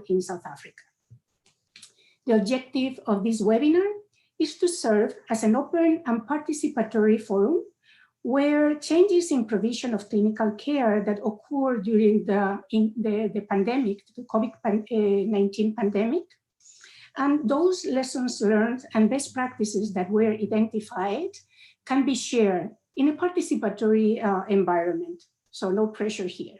in South Africa. The objective of this webinar is to serve as an open and participatory forum where changes in provision of clinical care that occurred during the pandemic, the COVID-19 pandemic, and those lessons learned and best practices that were identified can be shared in a participatory environment. So no pressure here.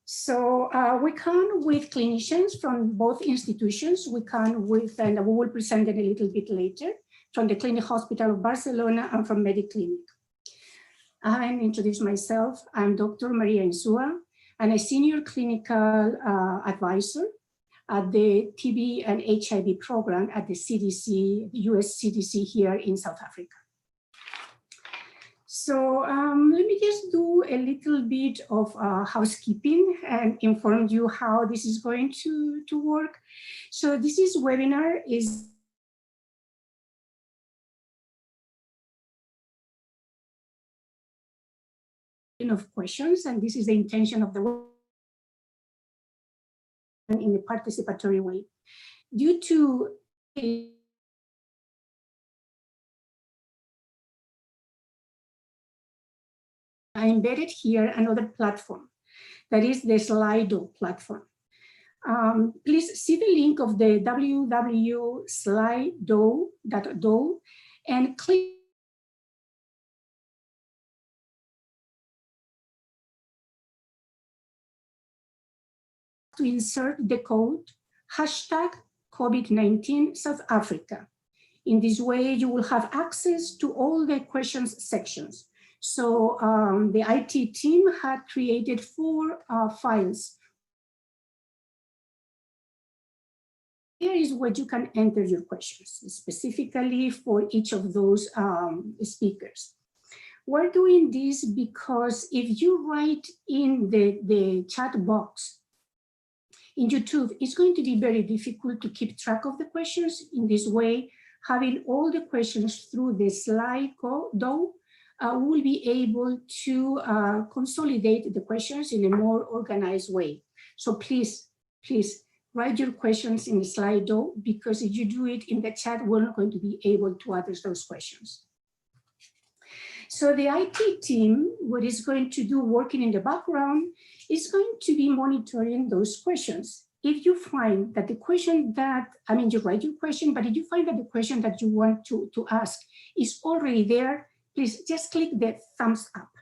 So we come with clinicians from both institutions. We come with, and we will present it a little bit later, from the Clinic Hospital of Barcelona and from Mediclinic. I'll introduce myself. I'm Dr. María Insua, and a senior clinical advisor at the TB and HIV program at the CDC, the US CDC here in South Africa. So let me just do a little bit of housekeeping and inform you how this is going to work. So this webinar is of questions, and this is the intention of the webinar in a participatory way. Due to I embedded here another platform, that is the Slido platform. Please see the link of the www.slido.do and click to insert the code #COVID-19 South Africa. In this way, you will have access to all the questions sections. So the IT team had created 4 files. Here is where you can enter your questions, specifically for each of those speakers. We're doing this because if you write in the chat box in YouTube, it's going to be very difficult to keep track of the questions. In this way, having all the questions through the Slido, we'll be able to consolidate the questions in a more organized way. So please write your questions in the Slido, because if you do it in the chat, we're not going to be able to address those questions. So the IT team, what is going to do working in the background, is going to be monitoring those questions. If you find that the question that, you write your question, but if you find that the question that you want to ask is already there, please just click the thumbs up.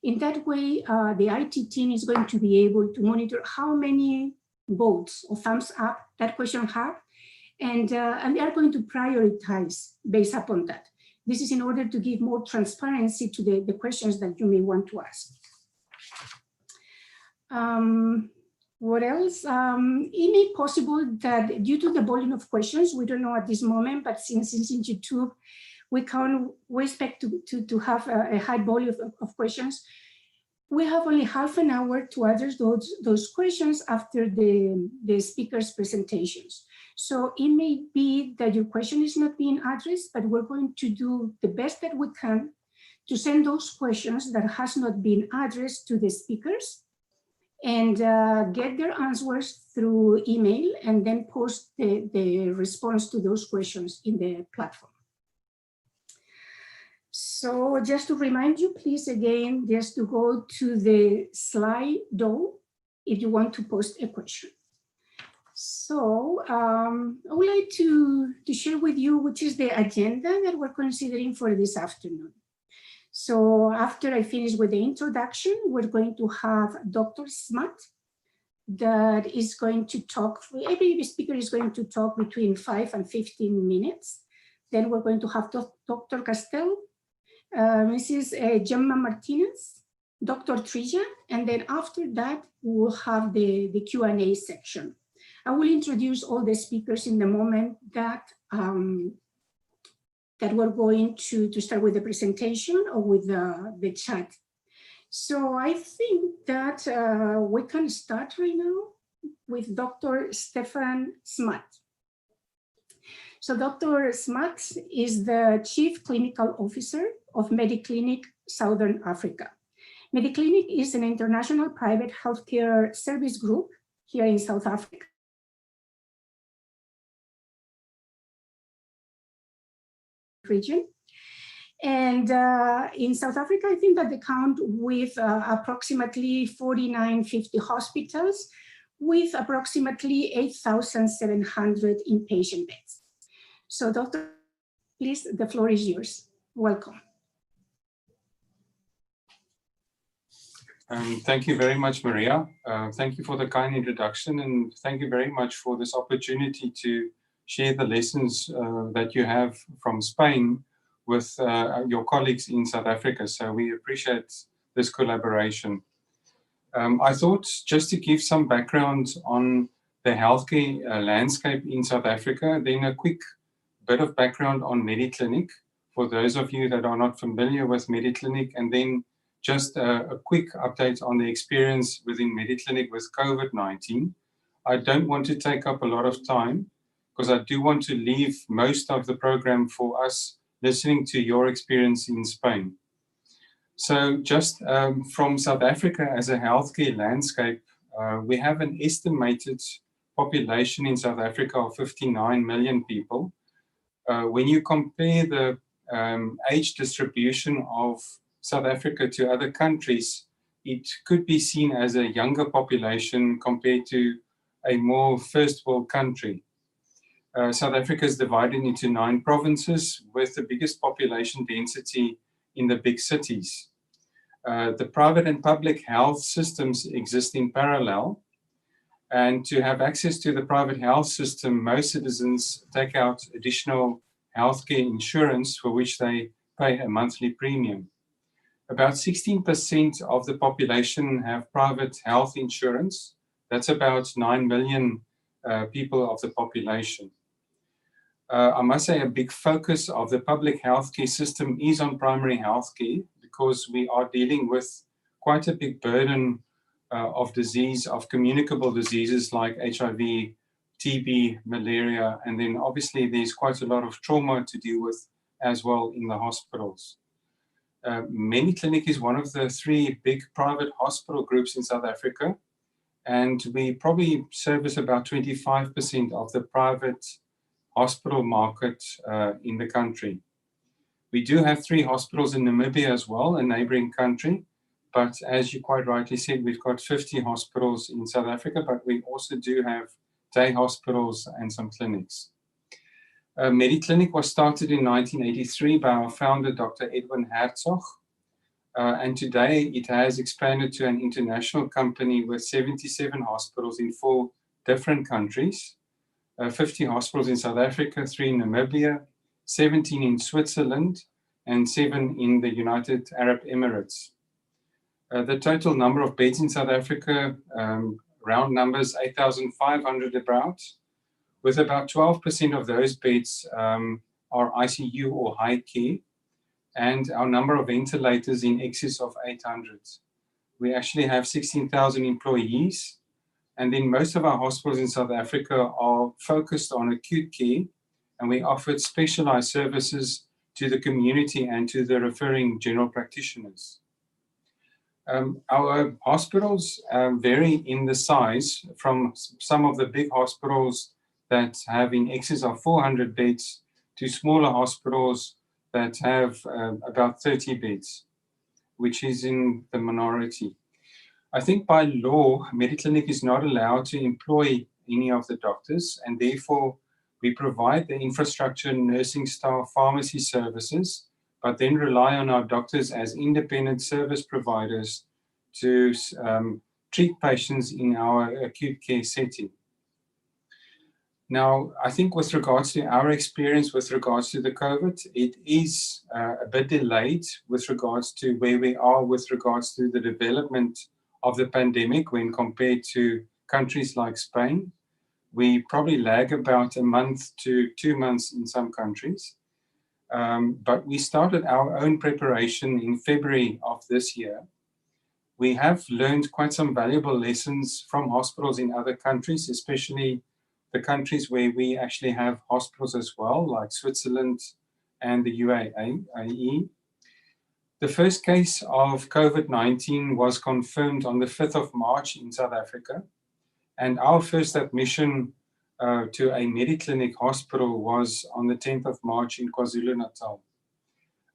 In that way, the IT team is going to be able to monitor how many votes or thumbs up that question have, and they are going to prioritize based upon that. This is in order to give more transparency to the questions that you may want to ask. What else? It may be possible that due to the volume of questions, we don't know at this moment, but since it's in YouTube, we expect to have a high volume of questions. We have only half an hour to address those questions after the speaker's presentations. So it may be that your question is not being addressed, but we're going to do the best that we can to send those questions that has not been addressed to the speakers and get their answers through email, and then post the response to those questions in the platform. So just to remind you, please again, just to go to the Slido if you want to post a question. So I would like to share with you which is the agenda that we're considering for this afternoon. So after I finish with the introduction, we're going to have Dr. Smuts that is going to talk, every speaker is going to talk between 5 and 15 minutes. Then we're going to have Dr. Castells, Mrs. Gemma Martinez, Dr. Trilla, and then after that, we'll have the Q&A section. I will introduce all the speakers in the moment that that we're going to start with the presentation or with the chat. So I think that we can start right now with Dr. Stefan Smuts. So Dr. Smuts is the Chief Clinical Officer of Mediclinic, Southern Africa. Mediclinic is an international private healthcare service group here in South Africa. Region. And in South Africa, I think that they count with approximately 4950 hospitals with approximately 8,700 inpatient beds. So Dr. Please, the floor is yours. Welcome. Thank you very much, Maria. Thank you for the kind introduction, and thank you very much for this opportunity to share the lessons that you have from Spain with your colleagues in South Africa. So we appreciate this collaboration. I thought just to give some background on the healthcare landscape in South Africa, then a quick bit of background on Mediclinic for those of you that are not familiar with Mediclinic, and then just a quick update on the experience within Mediclinic with COVID-19. I don't want to take up a lot of time because I do want to leave most of the program for us listening to your experience in Spain. So just from South Africa as a healthcare landscape, we have an estimated population in South Africa of 59 million people. When you compare the age distribution of South Africa to other countries, it could be seen as a younger population compared to a more first world country. South Africa is divided into 9 provinces with the biggest population density in the big cities. The private and public health systems exist in parallel. And to have access to the private health system, most citizens take out additional healthcare insurance for which they pay a monthly premium. About 16% of the population have private health insurance. That's about 9 million people of the population. I must say a big focus of the public healthcare system is on primary healthcare because we are dealing with quite a big burden of disease, of communicable diseases like HIV, TB, malaria, and then obviously there's quite a lot of trauma to deal with as well in the hospitals. Mediclinic is one of the 3 big private hospital groups in South Africa, and we probably service about 25% of the private hospital market in the country. We do have 3 hospitals in Namibia as well, a neighboring country, but as you quite rightly said, we've got 50 hospitals in South Africa, but we also do have day hospitals and some clinics. Mediclinic was started in 1983 by our founder, Dr. Edwin Herzog, and today it has expanded to an international company with 77 hospitals in 4 different countries, 50 hospitals in South Africa, 3 in Namibia, 17 in Switzerland, and 7 in the United Arab Emirates. The total number of beds in South Africa, round numbers 8,500 about, with about 12% of those beds are ICU or high care, and our number of ventilators in excess of 800. We actually have 16,000 employees, and then most of our hospitals in South Africa are focused on acute care, and we offered specialized services to the community and to the referring general practitioners. Our hospitals vary in the size from some of the big hospitals that have in excess of 400 beds to smaller hospitals that have about 30 beds, which is in the minority. I think by law, Mediclinic is not allowed to employ any of the doctors, and therefore we provide the infrastructure, nursing staff, pharmacy services, but then rely on our doctors as independent service providers to treat patients in our acute care setting. Now, I think with regards to our experience with regards to the COVID, it is a bit delayed with regards to where we are with regards to the development of the pandemic when compared to countries like Spain. We probably lag about a month to 2 months in some countries. But we started our own preparation in February of this year. We have learned quite some valuable lessons from hospitals in other countries, especially the countries where we actually have hospitals as well, like Switzerland and the UAE. The first case of COVID-19 was confirmed on the 5th of March in South Africa. And our first admission to a Mediclinic hospital was on the 10th of March in KwaZulu-Natal.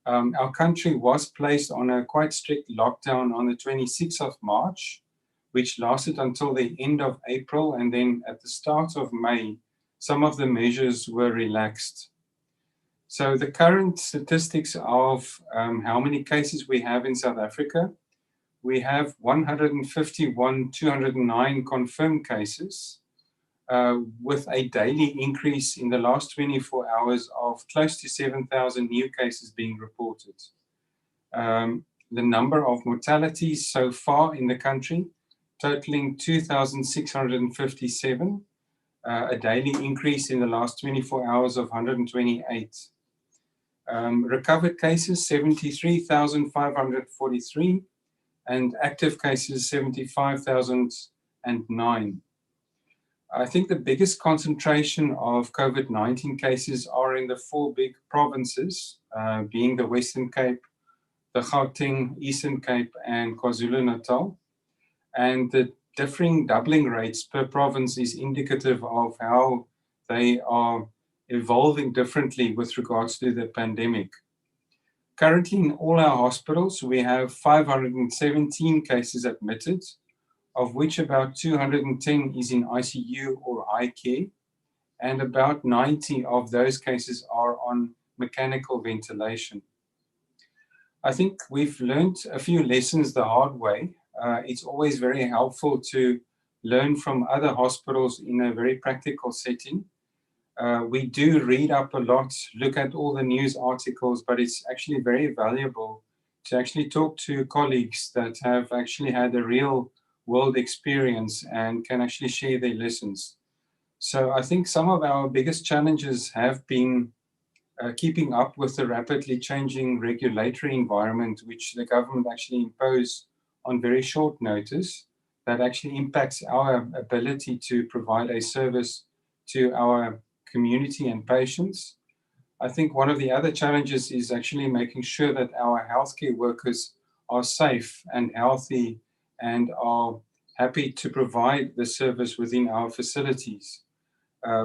Our country was placed on a quite strict lockdown on the 26th of March, which lasted until the end of April, and then at the start of May, some of the measures were relaxed. So the current statistics of how many cases we have in South Africa, we have 151,209 confirmed cases, with a daily increase in the last 24 hours of close to 7,000 new cases being reported. The number of mortalities so far in the country, totaling 2,657, a daily increase in the last 24 hours of 128. Recovered cases, 73,543, and active cases, 75,009. I think the biggest concentration of COVID-19 cases are in the 4 big provinces, being the Western Cape, the Gauteng, Eastern Cape, and KwaZulu-Natal. And the differing doubling rates per province is indicative of how they are evolving differently with regards to the pandemic. Currently, in all our hospitals, we have 517 cases admitted, of which about 210 is in ICU or high care, and about 90 of those cases are on mechanical ventilation. I think we've learned a few lessons the hard way. It's always very helpful to learn from other hospitals in a very practical setting. We do read up a lot, look at all the news articles, but it's actually very valuable to actually talk to colleagues that have actually had a real world experience and can actually share their lessons. So I think some of our biggest challenges have been keeping up with the rapidly changing regulatory environment, which the government actually imposed on very short notice, that actually impacts our ability to provide a service to our community and patients. I think one of the other challenges is actually making sure that our healthcare workers are safe and healthy and are happy to provide the service within our facilities.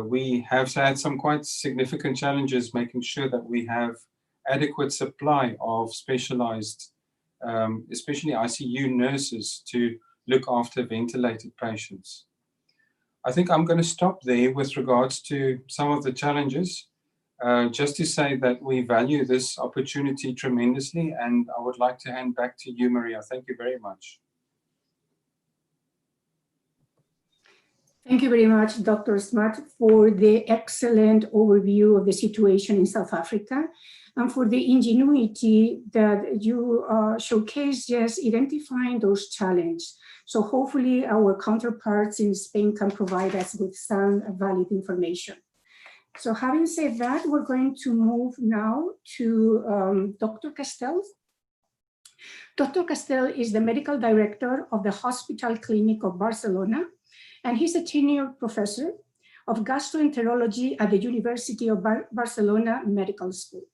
We have had some quite significant challenges making sure that we have adequate supply of specialized, especially ICU nurses, to look after ventilated patients. I think I'm going to stop there with regards to some of the challenges, just to say that we value this opportunity tremendously, and I would like to hand back to you, María. Thank you very much. Thank you very much, Dr. Smuts, for the excellent overview of the situation in South Africa and for the ingenuity that you showcased, just identifying those challenges. So hopefully our counterparts in Spain can provide us with some valid information. So having said that, we're going to move now to Dr. Castells. Dr. Castells is the medical director of the Hospital Clinic of Barcelona, and he's a tenured professor of gastroenterology at the University of Barcelona Medical School.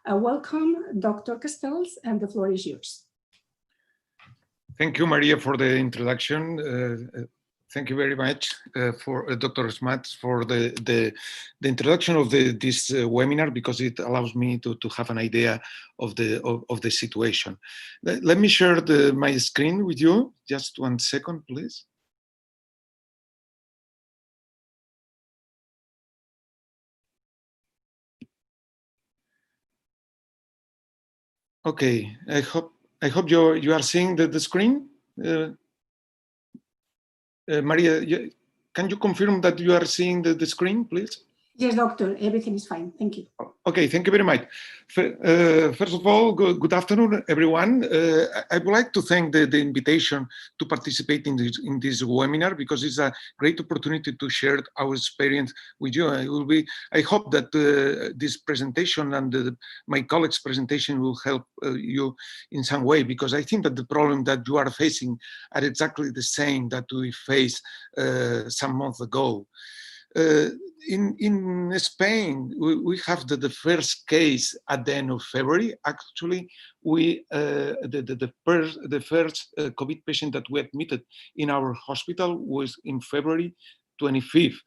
Welcome, Dr. Castells, and the floor is yours. Thank you, Maria, for the introduction. Thank you very much for Dr. Smuts for the introduction of this webinar, because it allows me to have an idea of the situation. Let me share my screen with you. Just 1 second, please. Okay, I hope you are seeing the screen. Maria, can you confirm that you are seeing the screen, please? Yes, doctor, everything is fine. Thank you. Okay, thank you very much. First of all, good afternoon, everyone. I would like to thank the invitation to participate in this webinar, because it's a great opportunity to share our experience with you. I hope that this presentation and my colleagues' presentation will help you in some way, because I think that the problem that you are facing are exactly the same that we faced some months ago. in Spain, we have the first case at the end of February. Actually, the first COVID patient that we admitted in our hospital was in February 25th.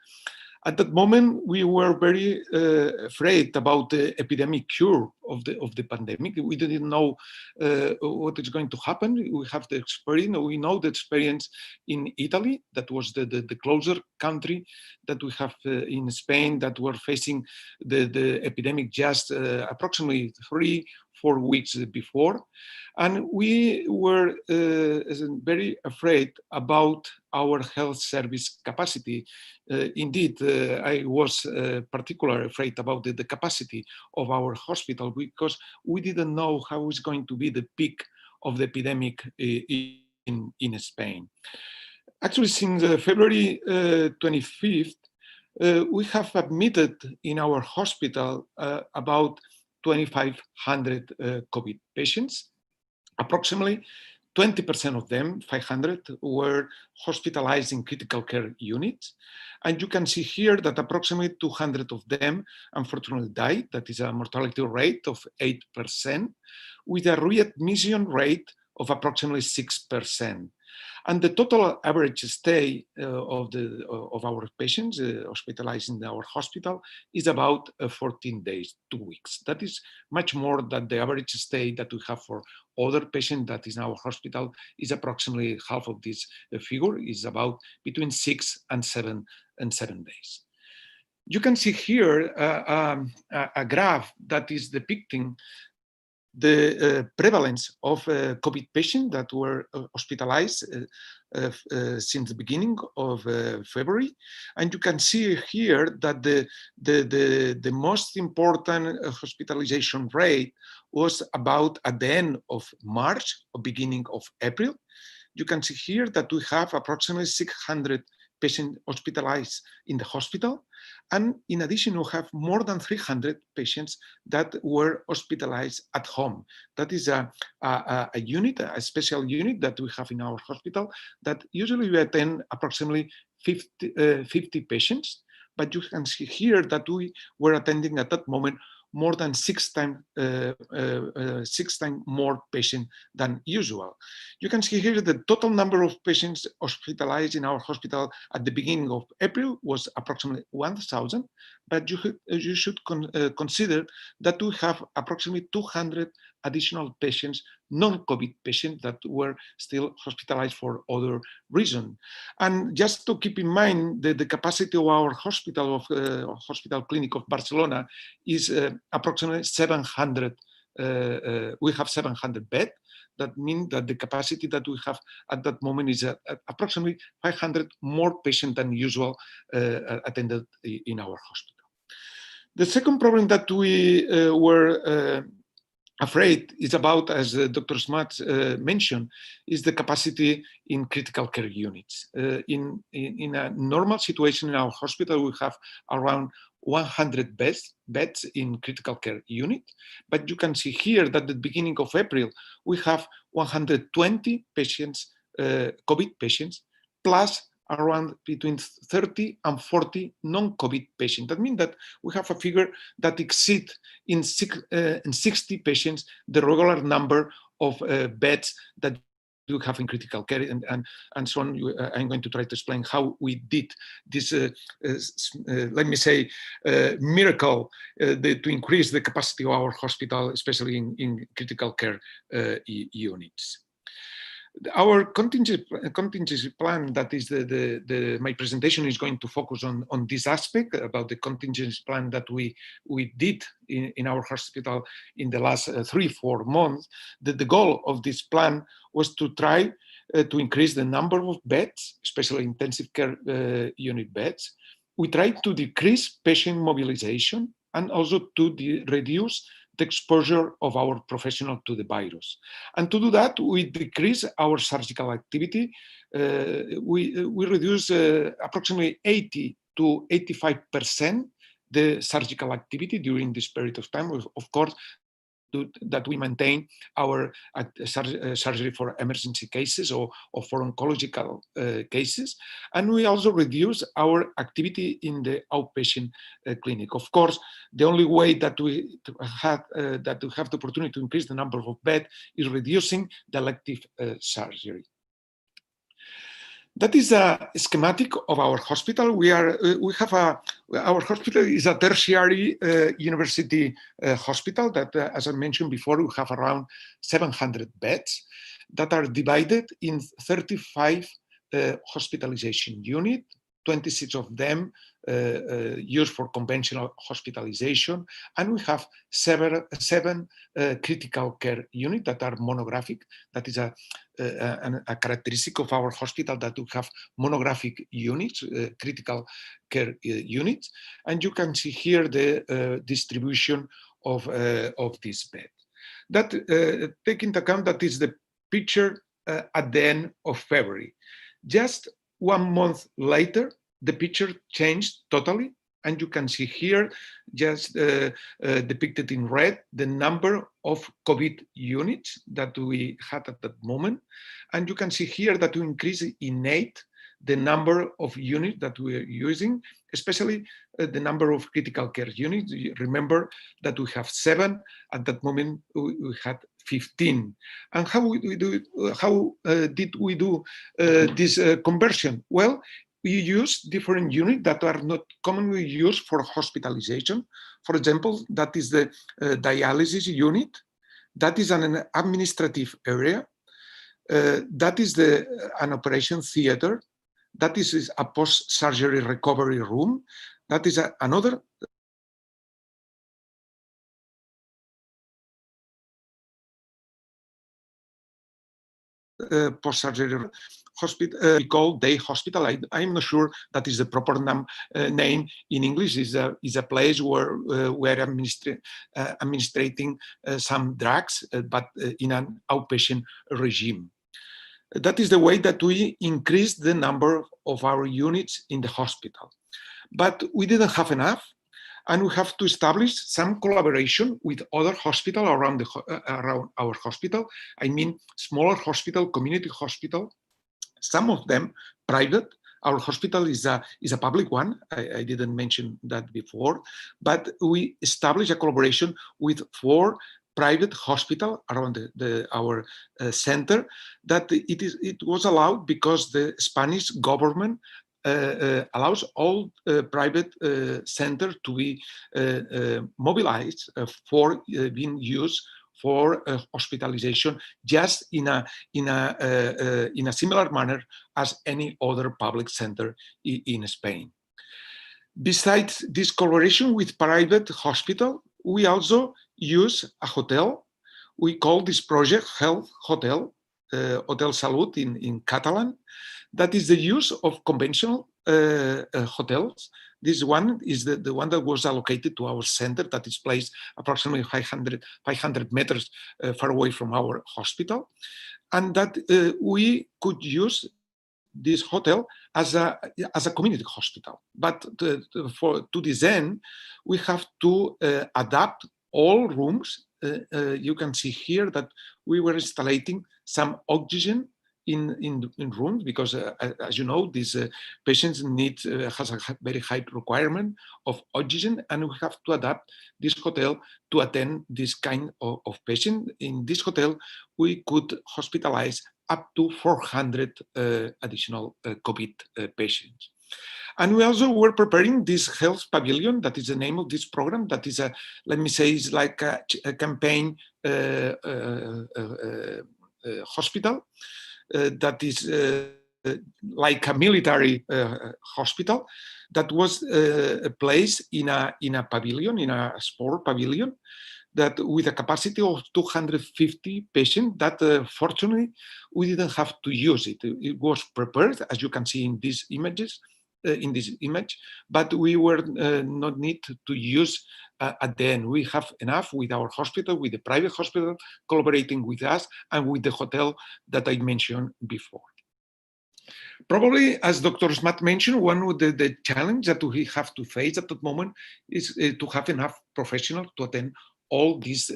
At that moment, we were very afraid about the epidemic curve of the pandemic. We didn't know what is going to happen. We have the experience. We know the experience in Italy. That was the closer country that we have in Spain that were facing the epidemic just approximately 3-4 weeks before. And we were very afraid about our health service capacity. Indeed, I was particularly afraid about the capacity of our hospital because we didn't know how is going to be the peak of the epidemic in Spain. Actually, since February 25th, we have admitted in our hospital about 2,500 COVID patients. Approximately 20% of them, 500, were hospitalized in critical care units. And you can see here that approximately 200 of them unfortunately died. That is a mortality rate of 8%, with a readmission rate of approximately 6%. And the total average stay of our patients hospitalized in our hospital is about 14 days, 2 weeks. That is much more than the average stay that we have for other patients that is in our hospital is approximately half of this figure, is about between 6 and 7 days. You can see here a graph that is depicting the prevalence of COVID patients that were hospitalized since the beginning of February. And you can see here that the most important hospitalization rate was about at the end of March or beginning of April. You can see here that we have approximately 600 patients hospitalized in the hospital. And in addition, we have more than 300 patients that were hospitalized at home. That is a unit, a special unit that we have in our hospital that usually we attend approximately 50 patients. But you can see here that we were attending at that moment more than 6 times more patients than usual. You can see here the total number of patients hospitalized in our hospital at the beginning of April was approximately 1,000, but you should consider that we have approximately 200 additional patients, non-COVID patients that were still hospitalized for other reasons. And just to keep in mind the capacity of our hospital, Hospital Clinic of Barcelona, is approximately 700. We have 700 beds. That means that the capacity that we have at that moment is approximately 500 more patients than usual attended in our hospital. The second problem that we were afraid is about, as Dr. Smuts mentioned, is the capacity in critical care units. In a normal situation in our hospital, we have around 100 beds in critical care unit, but you can see here that at the beginning of April, we have 120 patients, COVID patients, plus around between 30 and 40 non-COVID patients. That means that we have a figure that exceeds in 60 patients the regular number of beds that you have in critical care, and so on. I'm going to try to explain how we did this, let me say, miracle to increase the capacity of our hospital, especially in critical care units. Our contingency plan, that is my presentation is going to focus on this aspect about the contingency plan that we did in our hospital in the last 3-4 months. The goal of this plan was to try to increase the number of beds, especially intensive care unit beds. We tried to decrease patient mobilization and also to reduce the exposure of our professional to the virus. And to do that, we decrease our surgical activity. We reduce approximately 80 to 85% the surgical activity during this period of time. Of course, that we maintain our surgery for emergency cases or for oncological cases. And we also reduce our activity in the outpatient clinic. Of course, the only way that we have the opportunity to increase the number of beds is reducing the elective surgery. That is a schematic of our hospital. Our hospital is a tertiary university hospital that, as I mentioned before, we have around 700 beds that are divided in 35 hospitalization units, 26 of them used for conventional hospitalization, and we have seven critical care units that are monographic. That is a characteristic of our hospital, that we have monographic units, critical care units, and you can see here the distribution of this bed. That take into account that is the picture at the end of February. Just 1 month later, the picture changed totally, and you can see here, just depicted in red, the number of COVID units that we had at that moment. And you can see here that we increased in 8 the number of units that we are using, especially the number of critical care units. You remember that we have 7. At that moment, we had 15. And how did we do this conversion? Well, we use different units that are not commonly used for hospitalization. For example, that is the dialysis unit. That is an administrative area. That is an operation theater. That is a post-surgery recovery room. That is another post-surgery hospital, we call day hospital. I'm not sure that is the proper name in English. Is a place where we're administrating some drugs, but in an outpatient regime. That is the way that we increase the number of our units in the hospital. But we didn't have enough, and we have to establish some collaboration with other hospitals around our hospital. I mean, smaller hospital, community hospital, some of them private. Our hospital is a public one. I didn't mention that before, but we established a collaboration with 4 private hospital around our center. That it was allowed because the Spanish government allows all private centers to be mobilized for being used for hospitalization, just in a similar manner as any other public center in Spain. Besides this collaboration with private hospital, we also use a hotel. We call this project Health Hotel, Hotel Salut in Catalan. That is the use of conventional hotels. This one is the one that was allocated to our center, that is placed approximately 500 meters far away from our hospital. And that we could use this hotel as a community hospital. But to this end, we have to adapt all rooms. You can see here that we were installing some oxygen in rooms, because as you know, these patients has a very high requirement of oxygen, and we have to adapt this hotel to attend this kind of patient. In this hotel, we could hospitalize up to 400 additional COVID patients. And we also were preparing this health pavilion. That is the name of this program. That is let me say, it's like a campaign hospital. That is like a military hospital that was placed in a pavilion, in a sport pavilion, that with a capacity of 250 patients. That fortunately we didn't have to use it. It was prepared, as you can see in these images, in this image, but we were not need to use at the end. We have enough with our hospital, with the private hospital collaborating with us, and with the hotel that I mentioned before. Probably, as Dr. Smuts mentioned, one of the challenge that we have to face at that moment is to have enough professionals to attend all these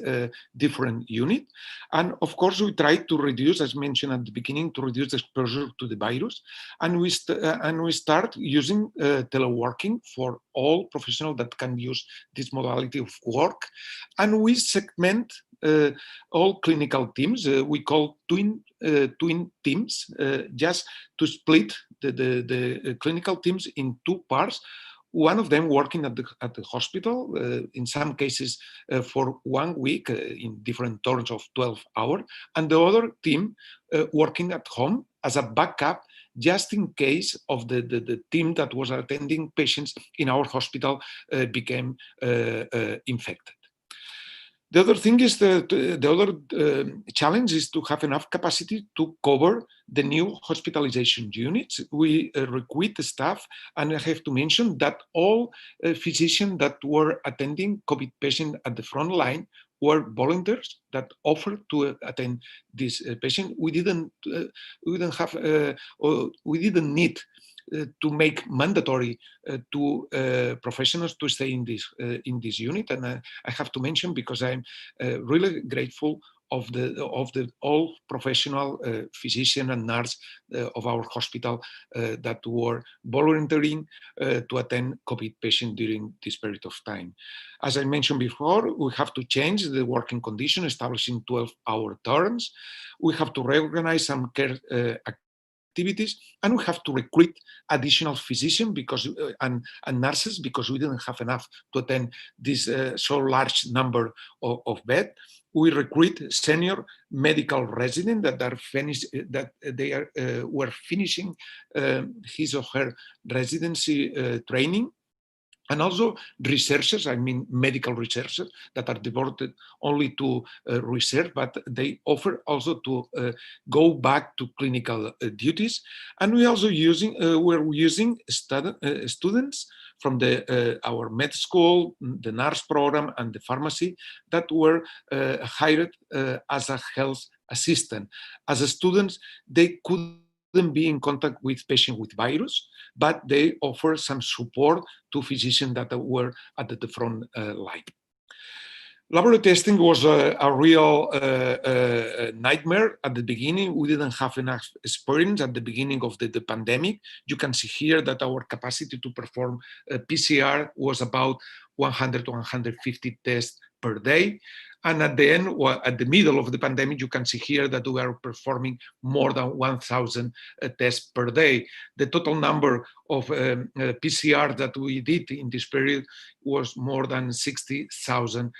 different units. And of course, we tried to reduce, as mentioned at the beginning, to reduce the exposure to the virus. And we start using teleworking for all professionals that can use this modality of work. And we segment all clinical teams. We call twin teams, just to split the clinical teams in two parts. One of them working at the hospital, in some cases for 1 week in different turns of 12 hours, and the other team working at home as a backup, just in case of the team that was attending patients in our hospital became infected. The other thing is the other challenge is to have enough capacity to cover the new hospitalization units. We recruit the staff, and I have to mention that all physicians that were attending COVID patients at the front line were volunteers that offered to attend this patient. We didn't need to make mandatory to professionals to stay in this unit, and I have to mention, because I'm really grateful of the all professional physician and nurse of our hospital that were volunteering to attend COVID patients during this period of time. As I mentioned before, we have to change the working condition, establishing 12-hour terms. We have to reorganize some care activities, and we have to recruit additional physicians and nurses, because we didn't have enough to attend this so large number of beds. We recruit senior medical residents that were finishing his or her residency training. And also researchers, I mean medical researchers that are devoted only to research, but they offer also to go back to clinical duties. And we're also using students from our med school, the nurse program, and the pharmacy that were hired as a health assistant. As a students, they couldn't be in contact with patients with virus, but they offer some support to physicians that were at the front line. Laboratory testing was a real nightmare at the beginning. We didn't have enough experience at the beginning of the pandemic. You can see here that our capacity to perform PCR was about 100 to 150 tests per day. And at the end, at the middle of the pandemic, you can see here that we are performing more than 1,000 tests per day. The total number of PCR that we did in this period was more than 60,000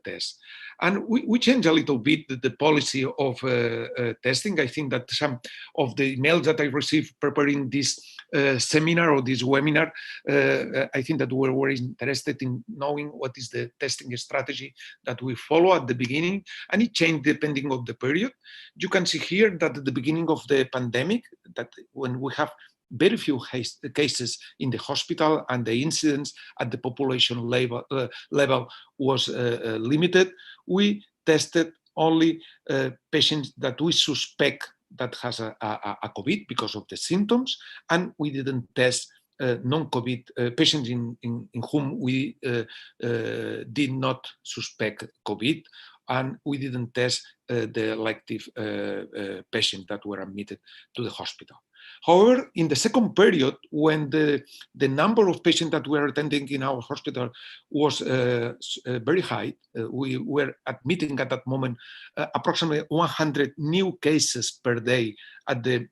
tests. And we changed a little bit the policy of testing. I think that some of the emails that I received preparing this seminar or this webinar, I think that we were interested in knowing what is the testing strategy that we follow at the beginning, and it changed depending on the period. You can see here that at the beginning of the pandemic, that when we have very few cases in the hospital and the incidence at the population level was limited, we tested only patients that we suspect that has a COVID because of the symptoms, and we didn't test non-COVID patients in whom we did not suspect COVID, and we didn't test the elective patients that were admitted to the hospital. However, in the second period, when the number of patients that were attending in our hospital was very high, we were admitting at that moment approximately 100 new cases per day at the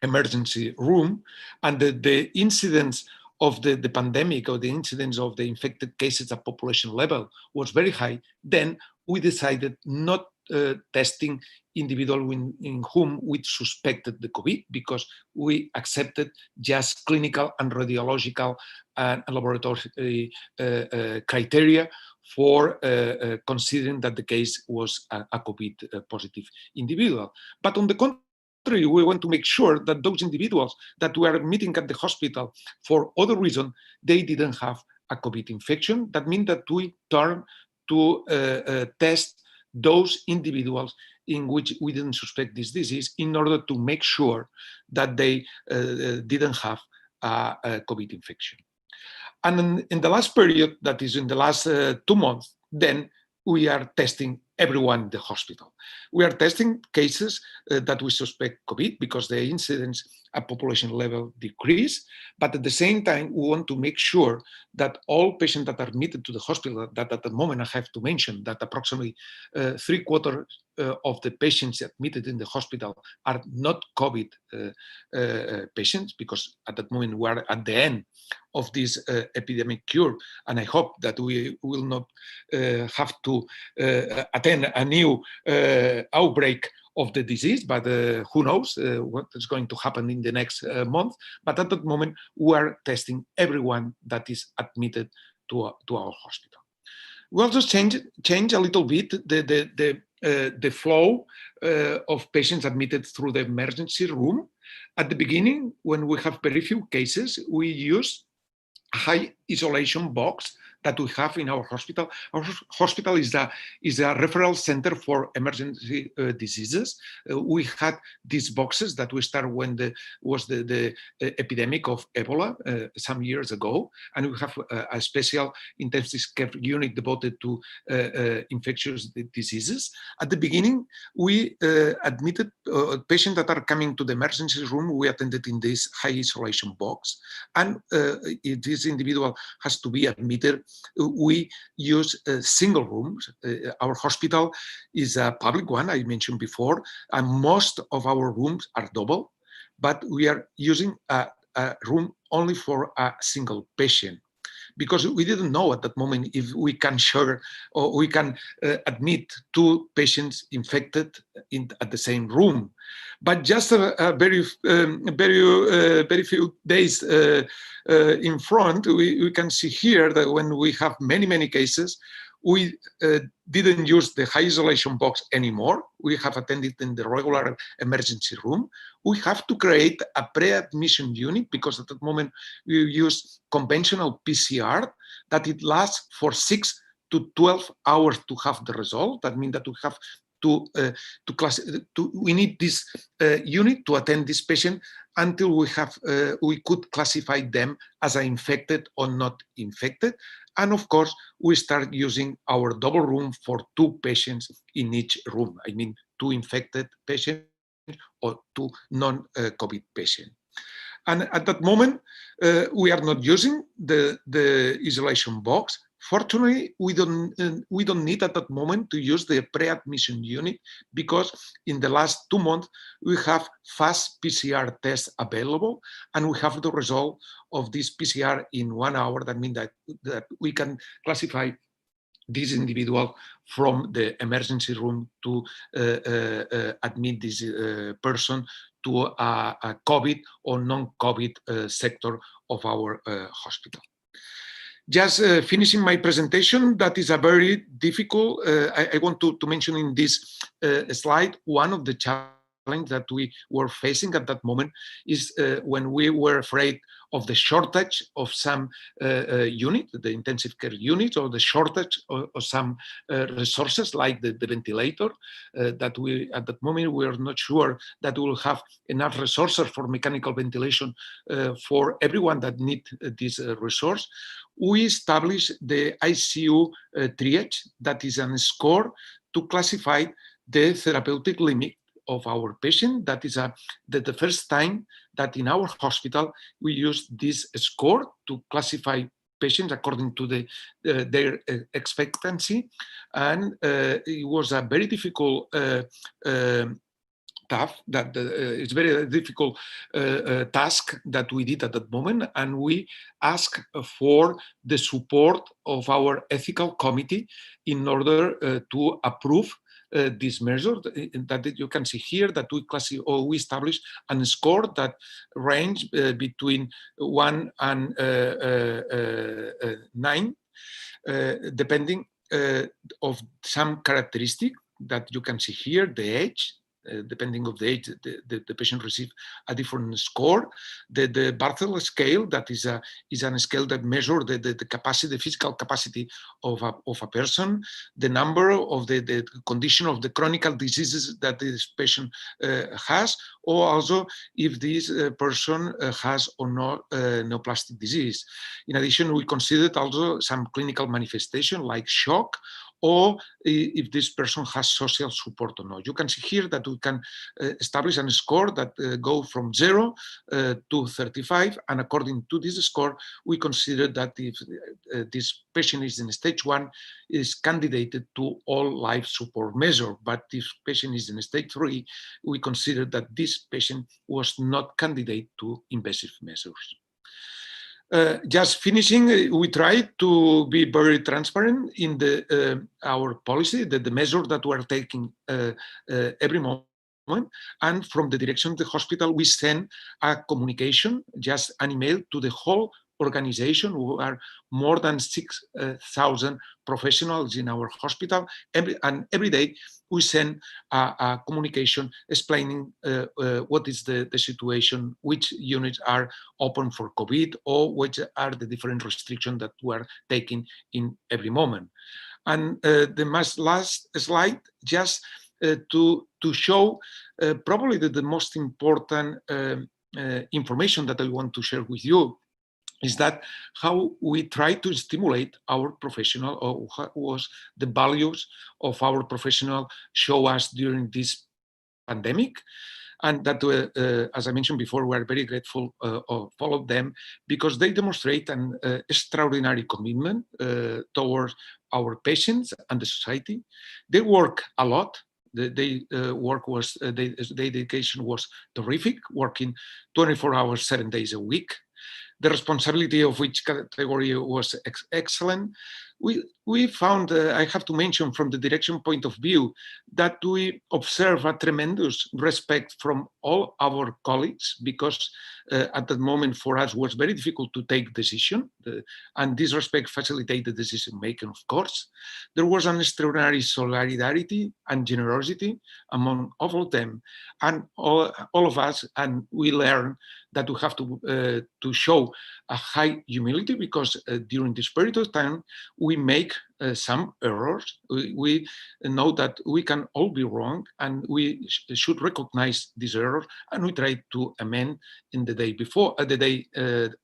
emergency room, and the incidence of the pandemic, or the incidence of the infected cases at population level was very high, then we decided not testing individuals in whom we suspected the COVID, because we accepted just clinical and radiological and laboratory criteria for considering that the case was a COVID positive individual. But on the contrary, we want to make sure that those individuals that were admitting at the hospital for other reason, they didn't have a COVID infection. That means that we turn to test those individuals in which we didn't suspect this disease, in order to make sure that they didn't have a COVID infection. And in the last period, that is in the last 2 months, then we are testing everyone in the hospital. We are testing cases that we suspect COVID because the incidence at population level decrease, but at the same time, we want to make sure that all patients that are admitted to the hospital, that at the moment I have to mention that approximately 3/4 of the patients admitted in the hospital are not COVID patients, because at that moment we are at the end of this epidemic curve, and I hope that we will not have to attend a new outbreak of the disease, but who knows what is going to happen in the next month. But at that moment, we are testing everyone that is admitted to our hospital. We also change a little bit the flow of patients admitted through the emergency room. At the beginning, when we have very few cases, we use a high isolation box that we have in our hospital. Our hospital is a referral center for emergency diseases. We had these boxes that we started when was the epidemic of Ebola some years ago, and we have a special intensive care unit devoted to infectious diseases. At the beginning, we admitted patients that are coming to the emergency room. We attended in this high isolation box, and if this individual has to be admitted, we use single rooms. Our hospital is a public one, I mentioned before, and most of our rooms are double, but we are using a room only for a single patient, because we didn't know at that moment if we can share or we can admit 2 patients infected at the same room. But just a very few days in front, we can see here that when we have many cases, we didn't use the high isolation box anymore. We have attended in the regular emergency room. We have to create a pre-admission unit, because at that moment we use conventional PCR that it lasts for 6 to 12 hours to have the result. That means that we have we need this unit to attend this patient until we could classify them as infected or not infected. And of course, we start using our double room for 2 patients in each room. I mean, 2 infected patients or 2 non-COVID patients. And at that moment, we are not using the isolation box. Fortunately, we don't need at that moment to use the pre-admission unit, because in the last 2 months, we have fast PCR tests available, and we have the result of this PCR in 1 hour. That means that we can classify this individual from the emergency room to admit this person to a COVID or non-COVID sector of our hospital. Just finishing my presentation, that is a very difficult, I want to mention in this slide, one of the challenges that we were facing at that moment is when we were afraid of the shortage of some unit, the intensive care unit, or the shortage of some resources like the ventilator, that we, at that moment, we are not sure that we will have enough resources for mechanical ventilation for everyone that need this resource. We established the ICU triage, that is a score to classify the therapeutic limit of our patient. That is the first time that in our hospital we use this score to classify patients according to their expectancy, and it was a very difficult it's very difficult task that we did at that moment, and we asked for the support of our ethical committee in order to approve this measure that you can see here, that we established a score that range between 1 and 9, depending of some characteristic that you can see here: the age, depending of the age, the patient receives a different score. The Barthel scale, that is a scale that measures the capacity, the physical capacity of a person, the number of the condition of the chronic diseases that this patient has, or also if this person has or not neoplastic disease. In addition, we considered also some clinical manifestation like shock, or if this person has social support or not. You can see here that we can establish a score that go from 0 to 35, and according to this score, we consider that if this patient is in stage 1, is candidated to all life support measure. But if patient is in stage 3, we consider that this patient was not candidate to invasive measures. Just finishing, we try to be very transparent in our policy, the measure that we are taking every moment. And from the direction of the hospital, we send a communication, just an email to the whole organization, who are more than 6,000 professionals in our hospital, and every day we send a communication explaining what is the situation, which units are open for COVID, or which are the different restrictions that we are taking in every moment. And the last slide, just to show probably the most important information that I want to share with you, is that how we try to stimulate our professional, or what was the values of our professional show us during this pandemic. And that, as I mentioned before, we are very grateful of all of them, because they demonstrate an extraordinary commitment towards our patients and the society. They work a lot. Their dedication was terrific, working 24 hours, 7 days a week. The responsibility of each category was excellent. We found, I have to mention from the direction point of view, that we observe a tremendous respect from all our colleagues, because at that moment for us was very difficult to take decision, and this respect facilitated decision making, of course. There was an extraordinary solidarity and generosity among all of them, and all of us, and we learned that we have to show a high humility, because during this period of time we make some errors. We know that we can all be wrong, and we should recognize this error, and we try to amend in the day before, the day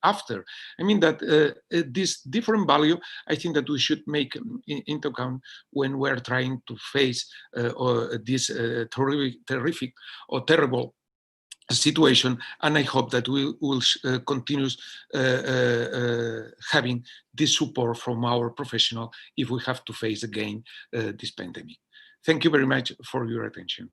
after. I mean that this different value, I think that we should make into account when we're trying to face this terrific or terrible situation, and I hope that we will continue having this support from our professional if we have to face again this pandemic. Thank you very much for your attention.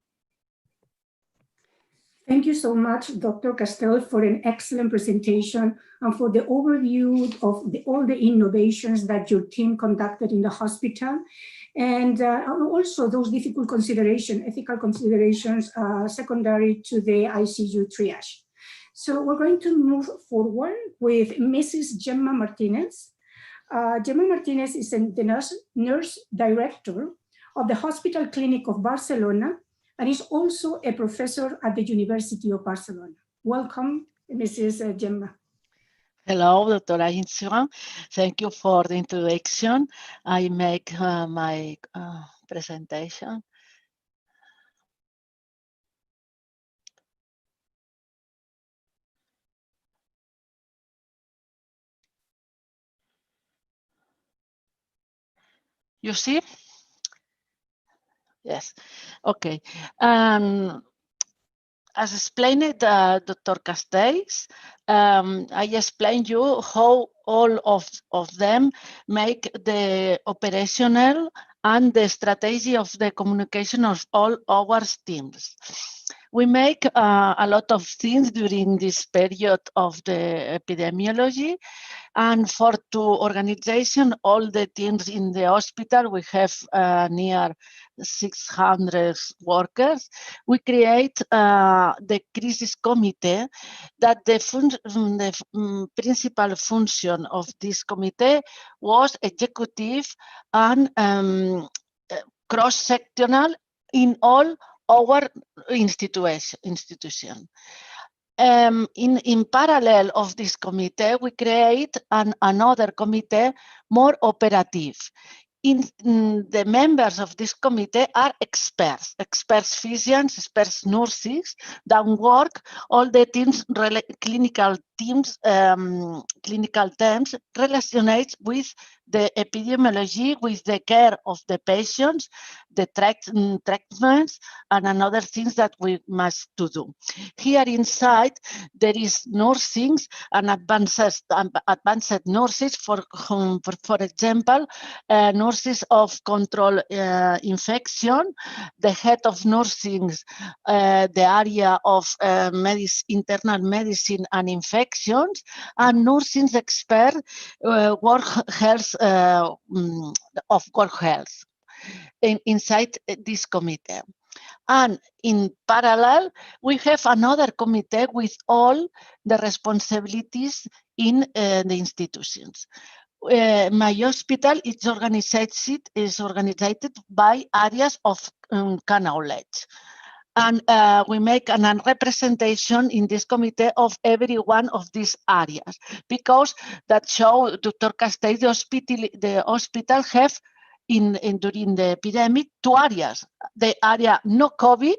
Thank you so much, Dr. Castells, for an excellent presentation and for the overview of all the innovations that your team conducted in the hospital, and also those difficult considerations, ethical considerations, secondary to the ICU triage. So we're going to move forward with Mrs. Gemma Martinez. Gemma Martinez is the nurse director of the Hospital Clinic of Barcelona, and is also a professor at the University of Barcelona. Welcome, Mrs. Gemma. Hello, Dr. Insua. Thank you for the introduction. I make my presentation. You see? Yes. Okay. As explained, Dr. Castells, I explained you how all of them make the operational and the strategy of the communication of all our teams. We make a lot of things during this period of the epidemiology, and for the organization, all the teams in the hospital, we have near 600 workers. We create the crisis committee, that the principal function of this committee was executive and cross-sectional in all our institution. In parallel of this committee, we create another committee more operative. The members of this committee are experts, physicians, experts nurses that work all the teams, clinical teams, clinical terms related with the epidemiology, with the care of the patients, the treatments, and another things that we must to do. Here inside, there is nursing and advanced nurses, for example, nurses of control infection, the head of nursing, the area of internal medicine and infections, and nursing expert work health of work health inside this committee. And in parallel, we have another committee with all the responsibilities in the institutions. My hospital is organized by areas of knowledge. And we make a representation in this committee of every one of these areas, because that show Dr. Castells, the hospital have during the epidemic 2 areas: the area not COVID,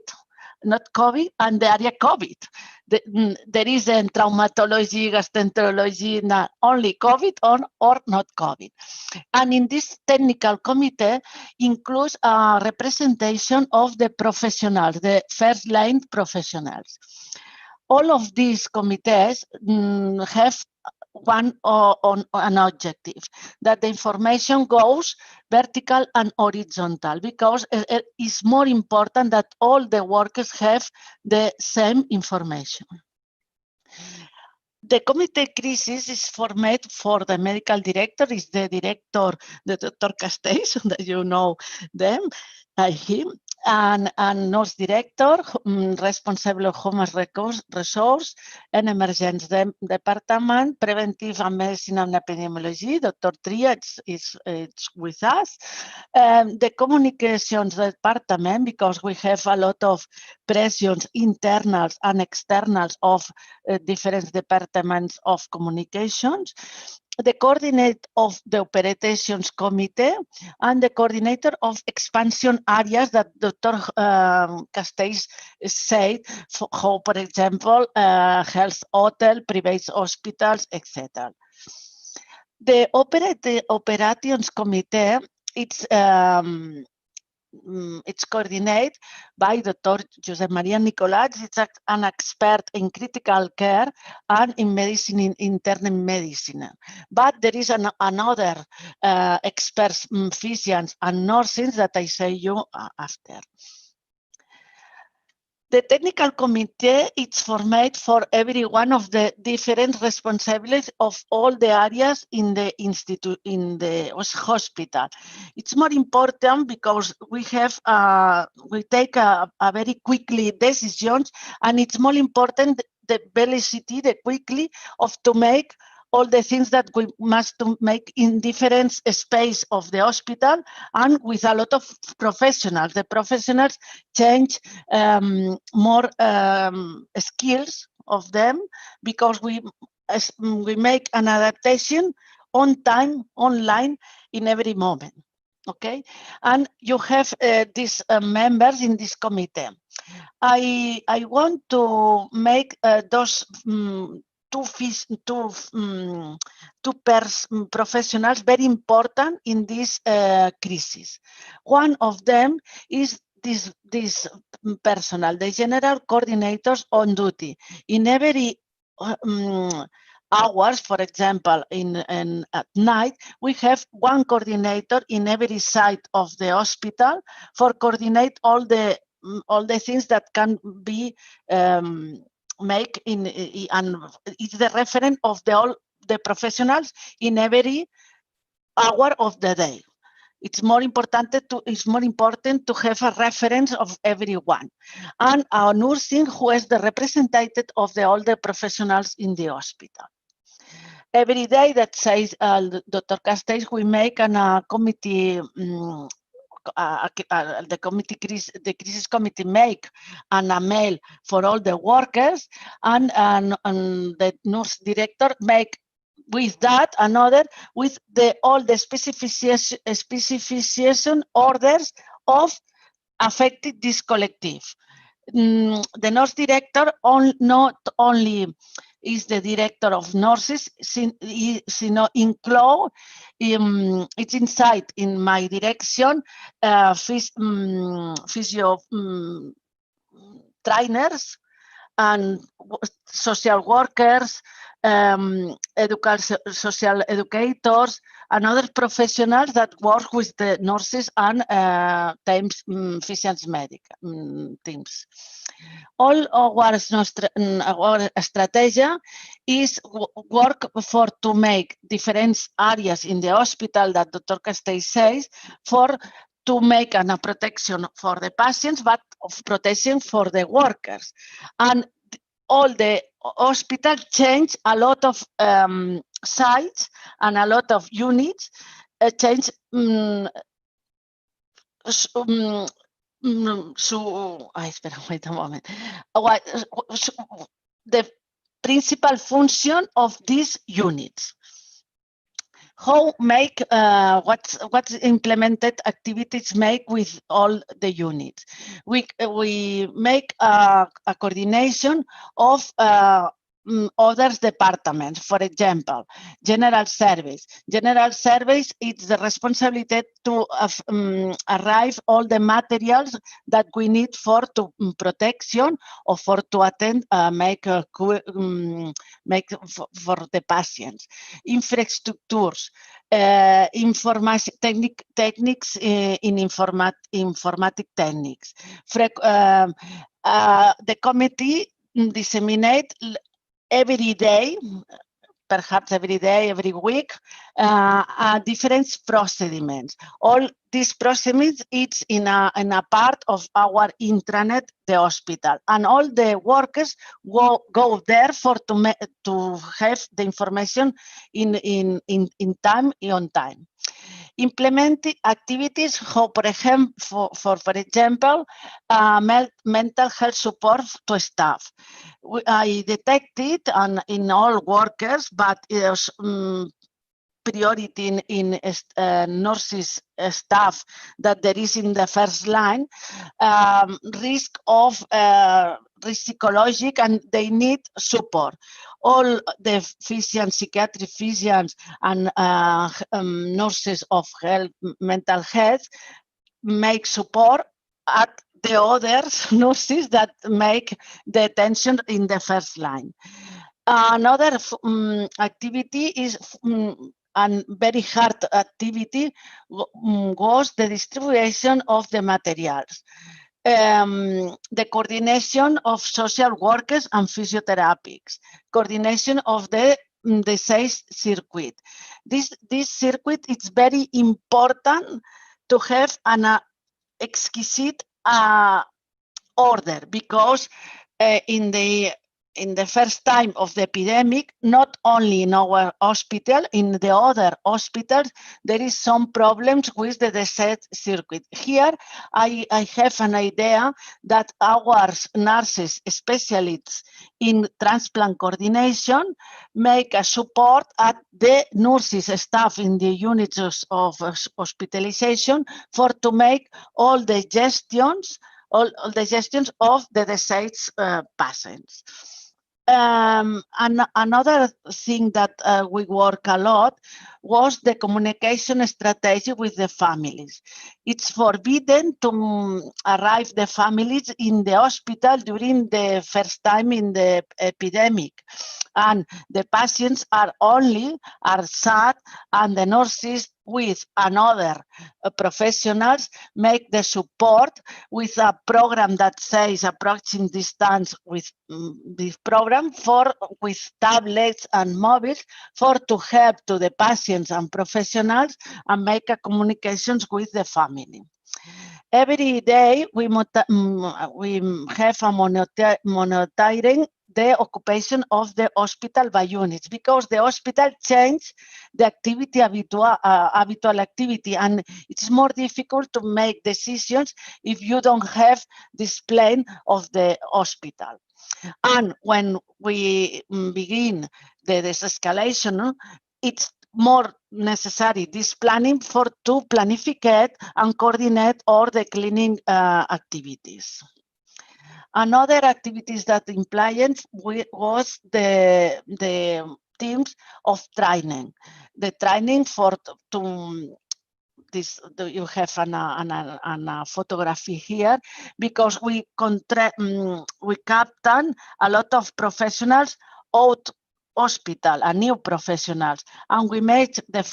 and the area COVID. There is in traumatology, gastroenterology, not only COVID or not COVID. And in this technical committee includes a representation of the professionals, the first line professionals. All of these committees have an objective, that the information goes vertical and horizontal, because it is more important that all the workers have the same information. The committee crisis is formed for the medical director, is the director, the Dr. Castells, that you know them, him, and nurse director, responsible of human resource and emergency department, preventive and medicine and epidemiology. Dr. Trilla is with us. The communications department, because we have a lot of pressions, internals and externals of different departments of communications. The coordinator of the operations committee, and the coordinator of expansion areas that Dr. Castells said, for example, health hotel, private hospitals, etc. The operations committee, it's coordinated by Dr. María Nicolás. It's an expert in critical care and in medicine, in internal medicine. But there is another experts, physicians and nurses that I say you after. The technical committee is formed for every one of the different responsibilities of all the areas in the institute, in the hospital. It's more important because we have we take a very quickly decisions, and it's more important the velocity, the quickly of to make all the things that we must make in different space of the hospital, and with a lot of professionals. The professionals change more skills of them, because we make an adaptation on time, online, in every moment. Okay, and you have these members in this committee. I want to make those two professionals very important in this crisis. One of them is this personnel, the general coordinators on duty. In every hours, for example, at night, we have one coordinator in every site of the hospital for coordinate all the things that can be make in, and it's the referent of all the professionals in every hour of the day. It's more important to have a reference of everyone, and our nursing, who is the representative of all the professionals in the hospital. Every day, that says Dr. Castells, we make a committee the crisis committee make and a mail for all the workers, and the nurse director make with that another with all the specification orders of affected this collective. The nurse director not only is the director of nurses, it's inside in my direction physio trainers and social workers, social educators, and other professionals that work with the nurses and physicians medical teams. All our strategy is work for to make different areas in the hospital that Dr. Castells says to make a protection for the patients, but of protection for the workers. And all the hospital change a lot of sites and a lot of units change. Wait a moment. The principal function of these units. How make what's implemented activities make with all the units? We make a coordination of other departments. For example, general service. General service is the responsibility to arrive all the materials that we need for protection or for to attend make for the patients. Infrastructures, information techniques in informatic techniques. The committee disseminate every day, perhaps every day, every week, different procediments. All these procediments, it's in a part of our intranet, the hospital, and all the workers go there to have the information on time. Implementing activities, for example, mental health support to staff. I detected in all workers, but priority in nurses staff that there is in the first line, risk of psychological, and they need support. All the physicians, psychiatric physicians, and nurses of mental health make support at the other nurses that make the attention in the first line. Another activity is and very hard activity was the distribution of the materials. The coordination of social workers and physiotherapists, coordination of the sales circuit. This circuit is very important to have an exquisite order, because in the first time of the epidemic, not only in our hospital, in the other hospitals, there is some problems with the disease circuit. Here, I have an idea that our nurses, specialists in transplant coordination, make a support at the nurses staff in the units of hospitalization to make all the gestions of the diseased patients. And another thing that we work a lot was the communication strategy with the families. It's forbidden to arrive the families in the hospital during the first time in the epidemic. And the patients are sad, and the nurses with another professionals make the support with a program that says approaching distance with this program with tablets and mobiles to help to the patients and professionals and make a communications with the family. Every day we have a monitoring the occupation of the hospital by units, because the hospital changed the activity, habitual activity, and it's more difficult to make decisions if you don't have this plan of the hospital. And when we begin the desescalation, it's more necessary this planning to planificate and coordinate all the cleaning activities. Another activities that implied was the teams of training. The training you have a photography here, because we captain a lot of professionals out hospital, new professionals, and we made the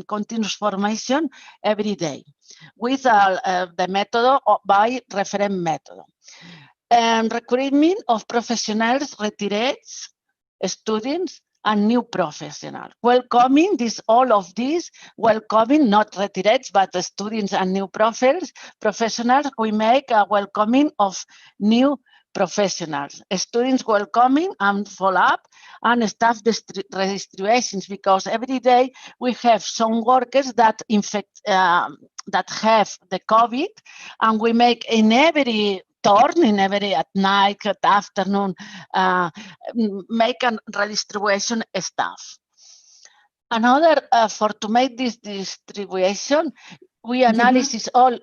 continuous formation every day with the method by referent method. And recruitment of professionals, retirates, students, and new professionals. Welcoming all of these, welcoming not retirates, but the students and new professionals, we make a welcoming of new professionals, students welcoming and follow-up, and staff redistributions, because every day we have some workers that that have the COVID, and we make in every turn, at night, at afternoon, make a redistribution staff. Another, to make this distribution, we analysis all.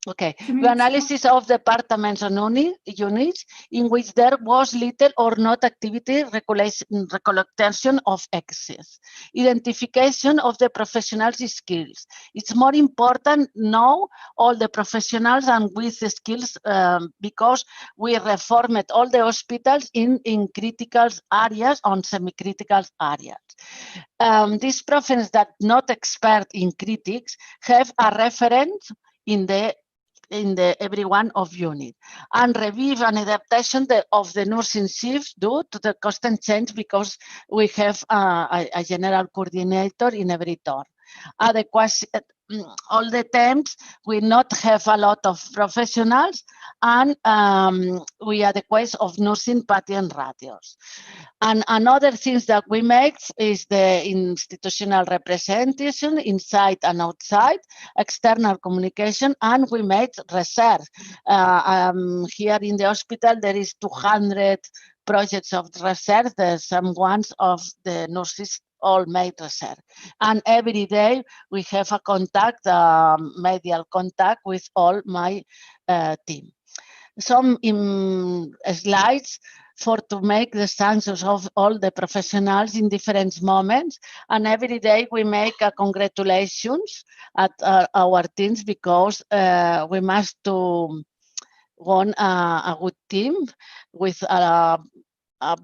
Okay, the analysis of departments and units in which there was little or not activity recollection of excess. Identification of the professionals' skills. It's more important now all the professionals and with the skills because we reformed all the hospitals in critical areas on semi-critical areas. These professionals that not expert in critics have a reference in the every one of unit, and review and adaptation of the nursing shifts due to the constant change, because we have a general coordinator in every turn. All the times we not have a lot of professionals, and we adequate of nursing patient ratios. And another things that we make is the institutional representation inside and outside, external communication, and we made research. Here in the hospital there is 200 projects of research. There's some ones of the nurses all made research, and every day we have a contact, medial contact with all my team. Some slides to make the census of all the professionals in different moments, and every day we make a congratulations at our teams, because we must to want a good team with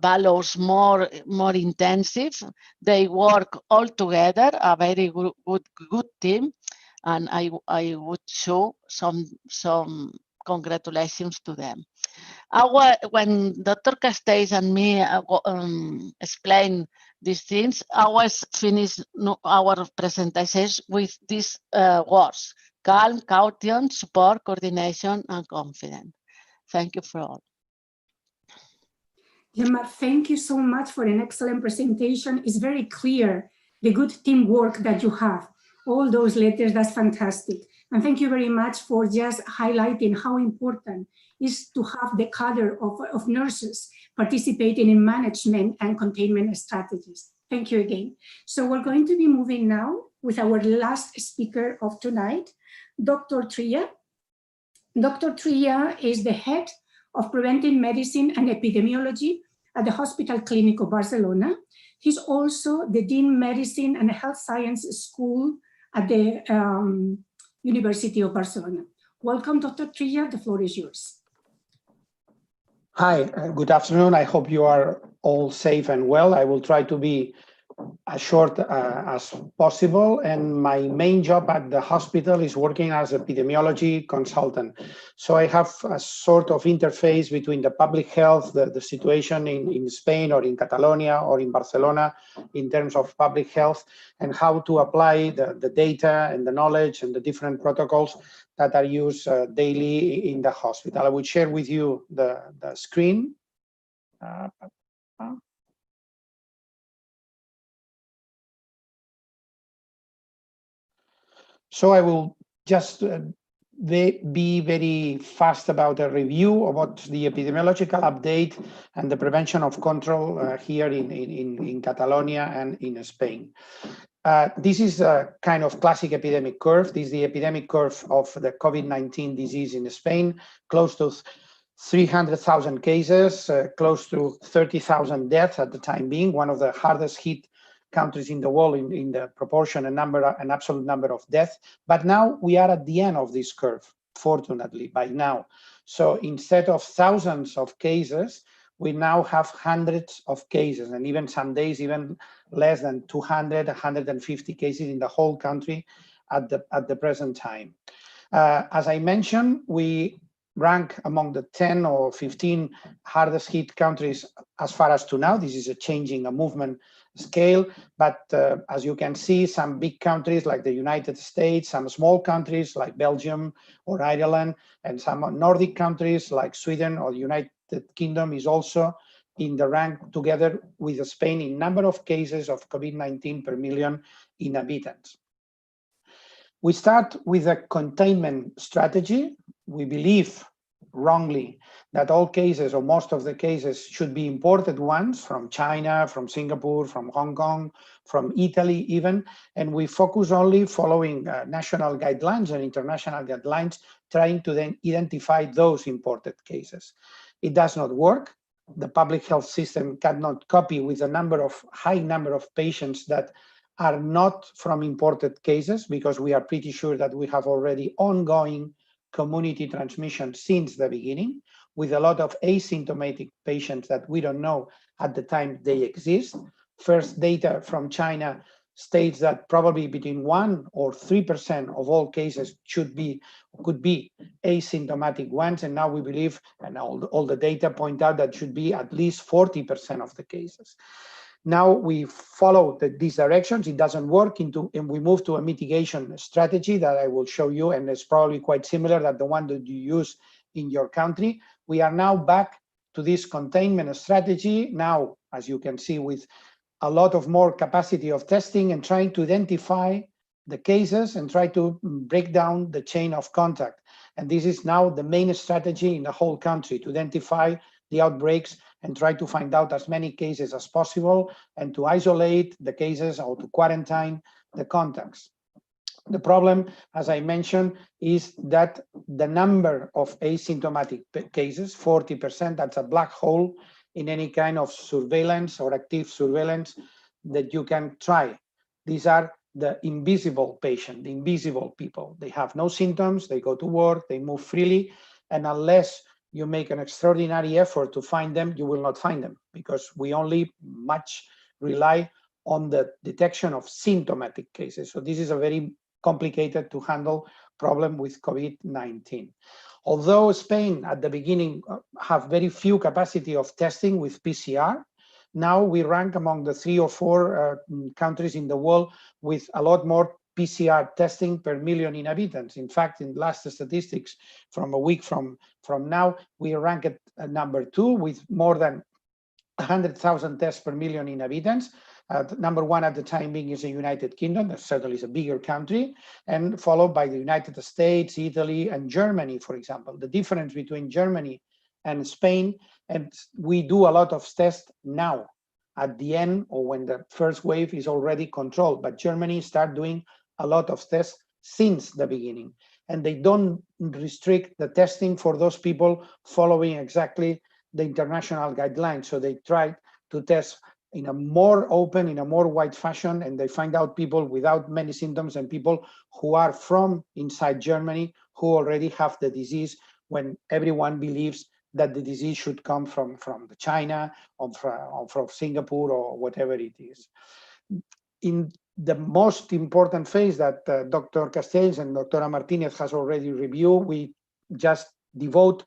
values more intensive. They work all together, a very good team, and I would show some congratulations to them. When Dr. Castells and me explain these things, I was finished our presentations with these words: calm, caution, support, coordination, and confidence. Thank you for all. Gemma, thank you so much for an excellent presentation. It's very clear the good teamwork that you have. All those letters, that's fantastic. And thank you very much for just highlighting how important it is to have the cadre of nurses participating in management and containment strategies. Thank you again. So we're going to be moving now with our last speaker of tonight, Dr. Trilla. Dr. Trilla is the head of Preventive Medicine and Epidemiology at the Hospital Clinic Barcelona. He's also the Dean Medicine and Health Science School at the University of Barcelona. Welcome, Dr. Trilla, the floor is yours. Hi, good afternoon. I hope you are all safe and well. I will try to be as short as possible. And my main job at the hospital is working as epidemiology consultant. So I have a sort of interface between the public health, the situation in Spain or in Catalonia or in Barcelona in terms of public health, and how to apply the data and the knowledge and the different protocols that are used daily in the hospital. I will share with you the screen. So I will just be very fast about a review about the epidemiological update and the prevention of control here in Catalonia and in Spain. This is a kind of classic epidemic curve. This is the epidemic curve of the COVID-19 disease in Spain, close to 300,000 cases, close to 30,000 deaths at the time being, one of the hardest hit countries in the world in the proportion and absolute number of deaths. But now we are at the end of this curve, fortunately, by now. So instead of thousands of cases, we now have hundreds of cases, and even some days, even less than 200, 150 cases in the whole country at the present time. As I mentioned, we rank among the 10 or 15 hardest hit countries as far as to now. This is a changing, a movement scale, but as you can see, some big countries like the United States, some small countries like Belgium or Ireland, and some Nordic countries like Sweden or the United Kingdom is also in the rank together with Spain in number of cases of COVID-19 per million inhabitants. We start with a containment strategy. We believe wrongly that all cases or most of the cases should be imported ones from China, from Singapore, from Hong Kong, from Italy even, and we focus only following national guidelines and international guidelines, trying to then identify those imported cases. It does not work. The public health system cannot copy with a high number of patients that are not from imported cases, because we are pretty sure that we have already ongoing community transmission since the beginning, with a lot of asymptomatic patients that we don't know at the time they exist. First data from China states that probably between 1% or 3% of all cases could be asymptomatic ones, and now we believe, and all the data point out that should be at least 40% of the cases. Now we follow these directions. It doesn't work and we move to a mitigation strategy that I will show you, and it's probably quite similar to the one that you use in your country. We are now back to this containment strategy now, as you can see, with a lot of more capacity of testing and trying to identify the cases and try to break down the chain of contact. And this is now the main strategy in the whole country, to identify the outbreaks and try to find out as many cases as possible and to isolate the cases or to quarantine the contacts. The problem, as I mentioned, is that the number of asymptomatic cases, 40%, that's a black hole in any kind of surveillance or active surveillance that you can try. These are the invisible patient, the invisible people. They have no symptoms, they go to work, they move freely, and unless you make an extraordinary effort to find them, you will not find them, because we only much rely on the detection of symptomatic cases. So this is a very complicated to handle problem with COVID-19. Although Spain at the beginning have very few capacity of testing with PCR, now we rank among the 3 or 4 countries in the world with a lot more PCR testing per million inhabitants. In fact, in last statistics from a week from now, we rank at number 2 with more than 100,000 tests per million inhabitants. Number 1 at the time being is the United Kingdom, that certainly is a bigger country, and followed by the United States, Italy, and Germany, for example. The difference between Germany and Spain, and we do a lot of tests now at the end or when the first wave is already controlled, but Germany start doing a lot of tests since the beginning, and they don't restrict the testing for those people following exactly the international guidelines. So they try to test in a more open, in a more wide fashion, and they find out people without many symptoms and people who are from inside Germany who already have the disease, when everyone believes that the disease should come from China or from Singapore or whatever it is. In the most important phase that Dr. Castells and Dr. Martinez has already reviewed, we just devote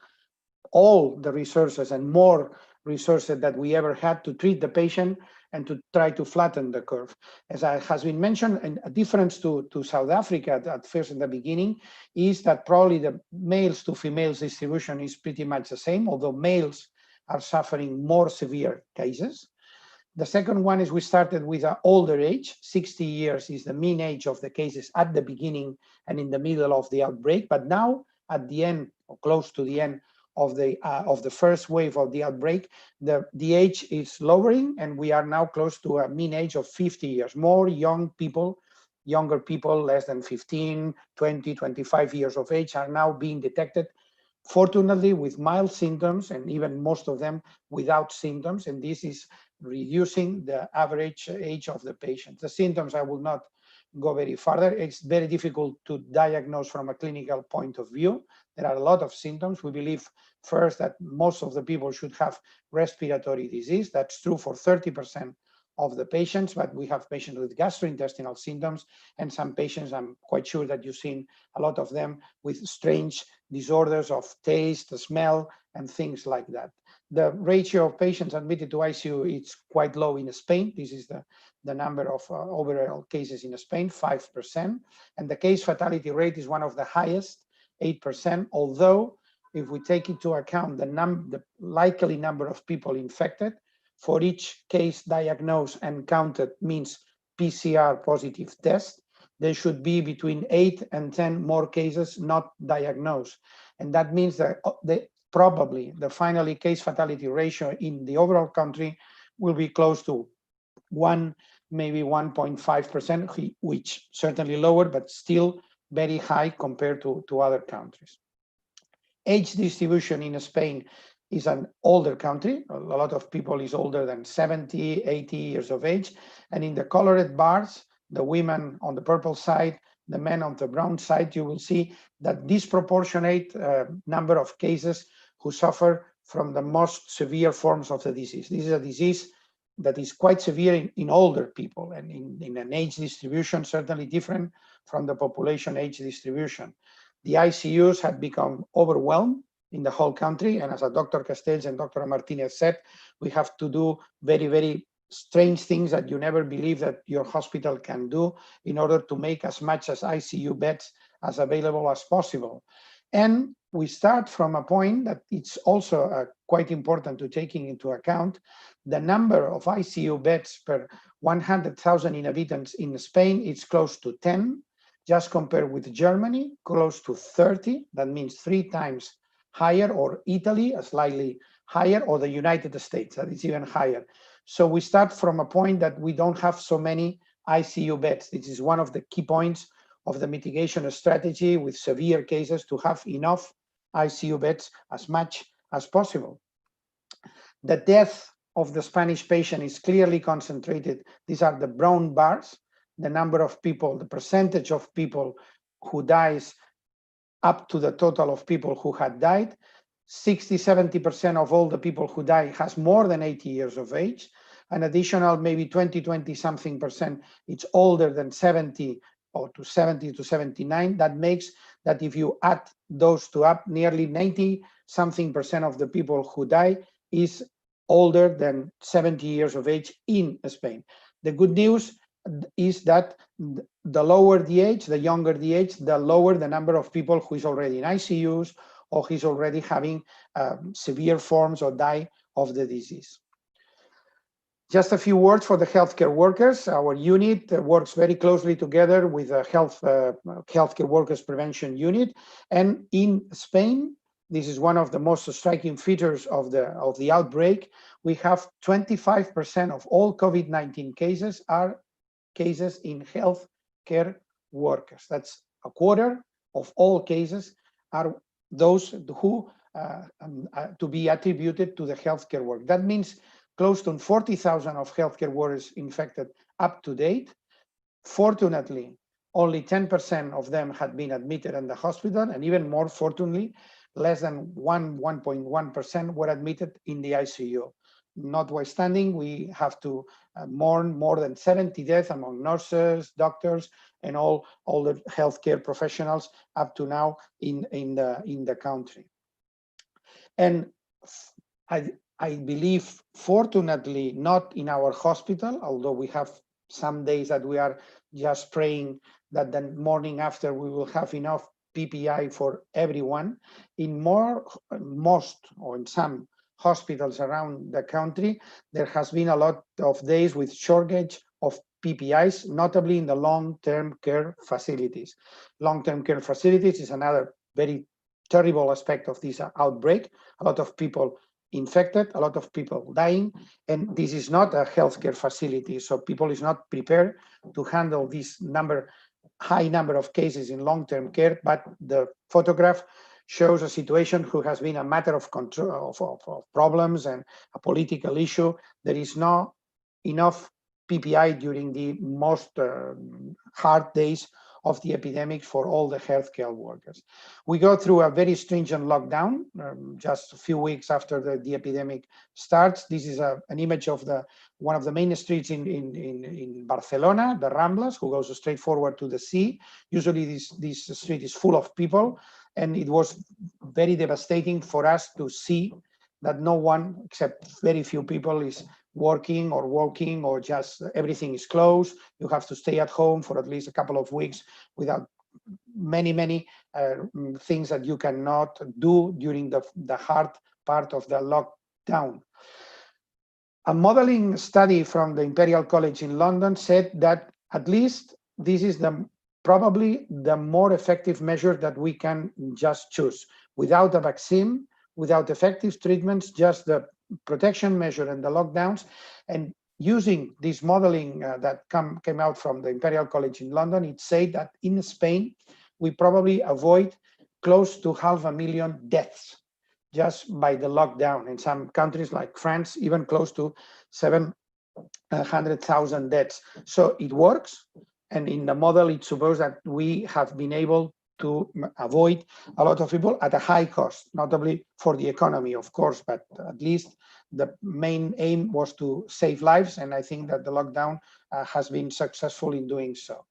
all the resources and more resources that we ever had to treat the patient and to try to flatten the curve. As has been mentioned, and a difference to South Africa at first in the beginning is that probably the males to females distribution is pretty much the same, although males are suffering more severe cases. The second one is we started with an older age. 60 years is the mean age of the cases at the beginning and in the middle of the outbreak. But now at the end, or close to the end of the first wave of the outbreak, the age is lowering, and we are now close to a mean age of 50 years. More young people, younger people, less than 15, 20, 25 years of age are now being detected, fortunately with mild symptoms, and even most of them without symptoms, and this is reducing the average age of the patient. The symptoms, I will not go very further. It's very difficult to diagnose from a clinical point of view. There are a lot of symptoms. We believe first that most of the people should have respiratory disease. That's true for 30% of the patients, but we have patients with gastrointestinal symptoms, and some patients, I'm quite sure that you've seen a lot of them, with strange disorders of taste, smell, and things like that. The ratio of patients admitted to ICU is quite low in Spain. This is the number of overall cases in Spain, 5%. And the case fatality rate is one of the highest, 8%, although if we take into account the likely number of people infected, for each case diagnosed and counted means PCR positive test, there should be between 8 and 10 more cases not diagnosed. And that means that probably the finally case fatality ratio in the overall country will be close to 1, maybe 1.5%, which certainly lower, but still very high compared to other countries. Age distribution in Spain is an older country. A lot of people is older than 70, 80 years of age. And in the colored bars, the women on the purple side, the men on the brown side, you will see that disproportionate number of cases who suffer from the most severe forms of the disease. This is a disease that is quite severe in older people, and in an age distribution certainly different from the population age distribution. The ICUs have become overwhelmed in the whole country, and as Dr. Castells and Dr. Martinez said, we have to do very, very strange things that you never believe that your hospital can do in order to make as much as ICU beds as available as possible. And we start from a point that it's also quite important to taking into account. The number of ICU beds per 100,000 inhabitants in Spain is close to 10, just compared with Germany, close to 30. That means 3 times higher, or Italy, slightly higher, or the United States, that is even higher. So we start from a point that we don't have so many ICU beds. This is one of the key points of the mitigation strategy with severe cases, to have enough ICU beds as much as possible. The death of the Spanish patient is clearly concentrated. These are the brown bars, the number of people, the percentage of people who dies up to the total of people who had died. 60–70% of all the people who die has more than 80 years of age. An additional maybe 20–something%, it's older than 70 or to 70 to 79. That makes that if you add those two up, nearly 90–something% of the people who die is older than 70 years of age in Spain. The good news is that the lower the age, the younger the age, the lower the number of people who is already in ICUs or who is already having severe forms or die of the disease. Just a few words for the healthcare workers. Our unit works very closely together with the healthcare workers prevention unit. And in Spain, this is one of the most striking features of the outbreak. We have 25% of all COVID-19 cases are cases in healthcare workers. That's a quarter of all cases are those who to be attributed to the healthcare work. That means close to 40,000 of healthcare workers infected up to date. Fortunately, only 10% of them had been admitted in the hospital, and even more fortunately, less than 1.1% were admitted in the ICU. notwithstanding, we have to mourn more than 70 deaths among nurses, doctors, and all the healthcare professionals up to now in the country. And I believe, fortunately, not in our hospital, although we have some days that we are just praying that the morning after we will have enough PPI for everyone. In most or in some hospitals around the country, there has been a lot of days with shortage of PPIs, notably in the long-term care facilities. Long-term care facilities is another very terrible aspect of this outbreak. A lot of people infected, a lot of people dying, and this is not a healthcare facility, so people is not prepared to handle this high number of cases in long-term care. But the photograph shows a situation who has been a matter of control of problems and a political issue. There is not enough PPI during the most hard days of the epidemic for all the healthcare workers. We go through a very stringent lockdown just a few weeks after the epidemic starts. This is an image of one of the main streets in Barcelona, the Ramblas, who goes straight forward to the sea. Usually this street is full of people, and it was very devastating for us to see that no one, except very few people, is working or walking, or just everything is closed. You have to stay at home for at least a couple of weeks without many things that you cannot do during the hard part of the lockdown. A modeling study from the Imperial College in London said that at least this is probably the more effective measure that we can just choose. Without a vaccine, without effective treatments, just the protection measure and the lockdowns. And using this modeling that came out from the Imperial College in London, it said that in Spain, we probably avoid close to 500,000 deaths just by the lockdown. In some countries like France, even close to 700,000 deaths. So it works. And in the model, it's supposed that we have been able to avoid a lot of people at a high cost, notably for the economy, of course, but at least the main aim was to save lives, and I think that the lockdown has been successful in doing so.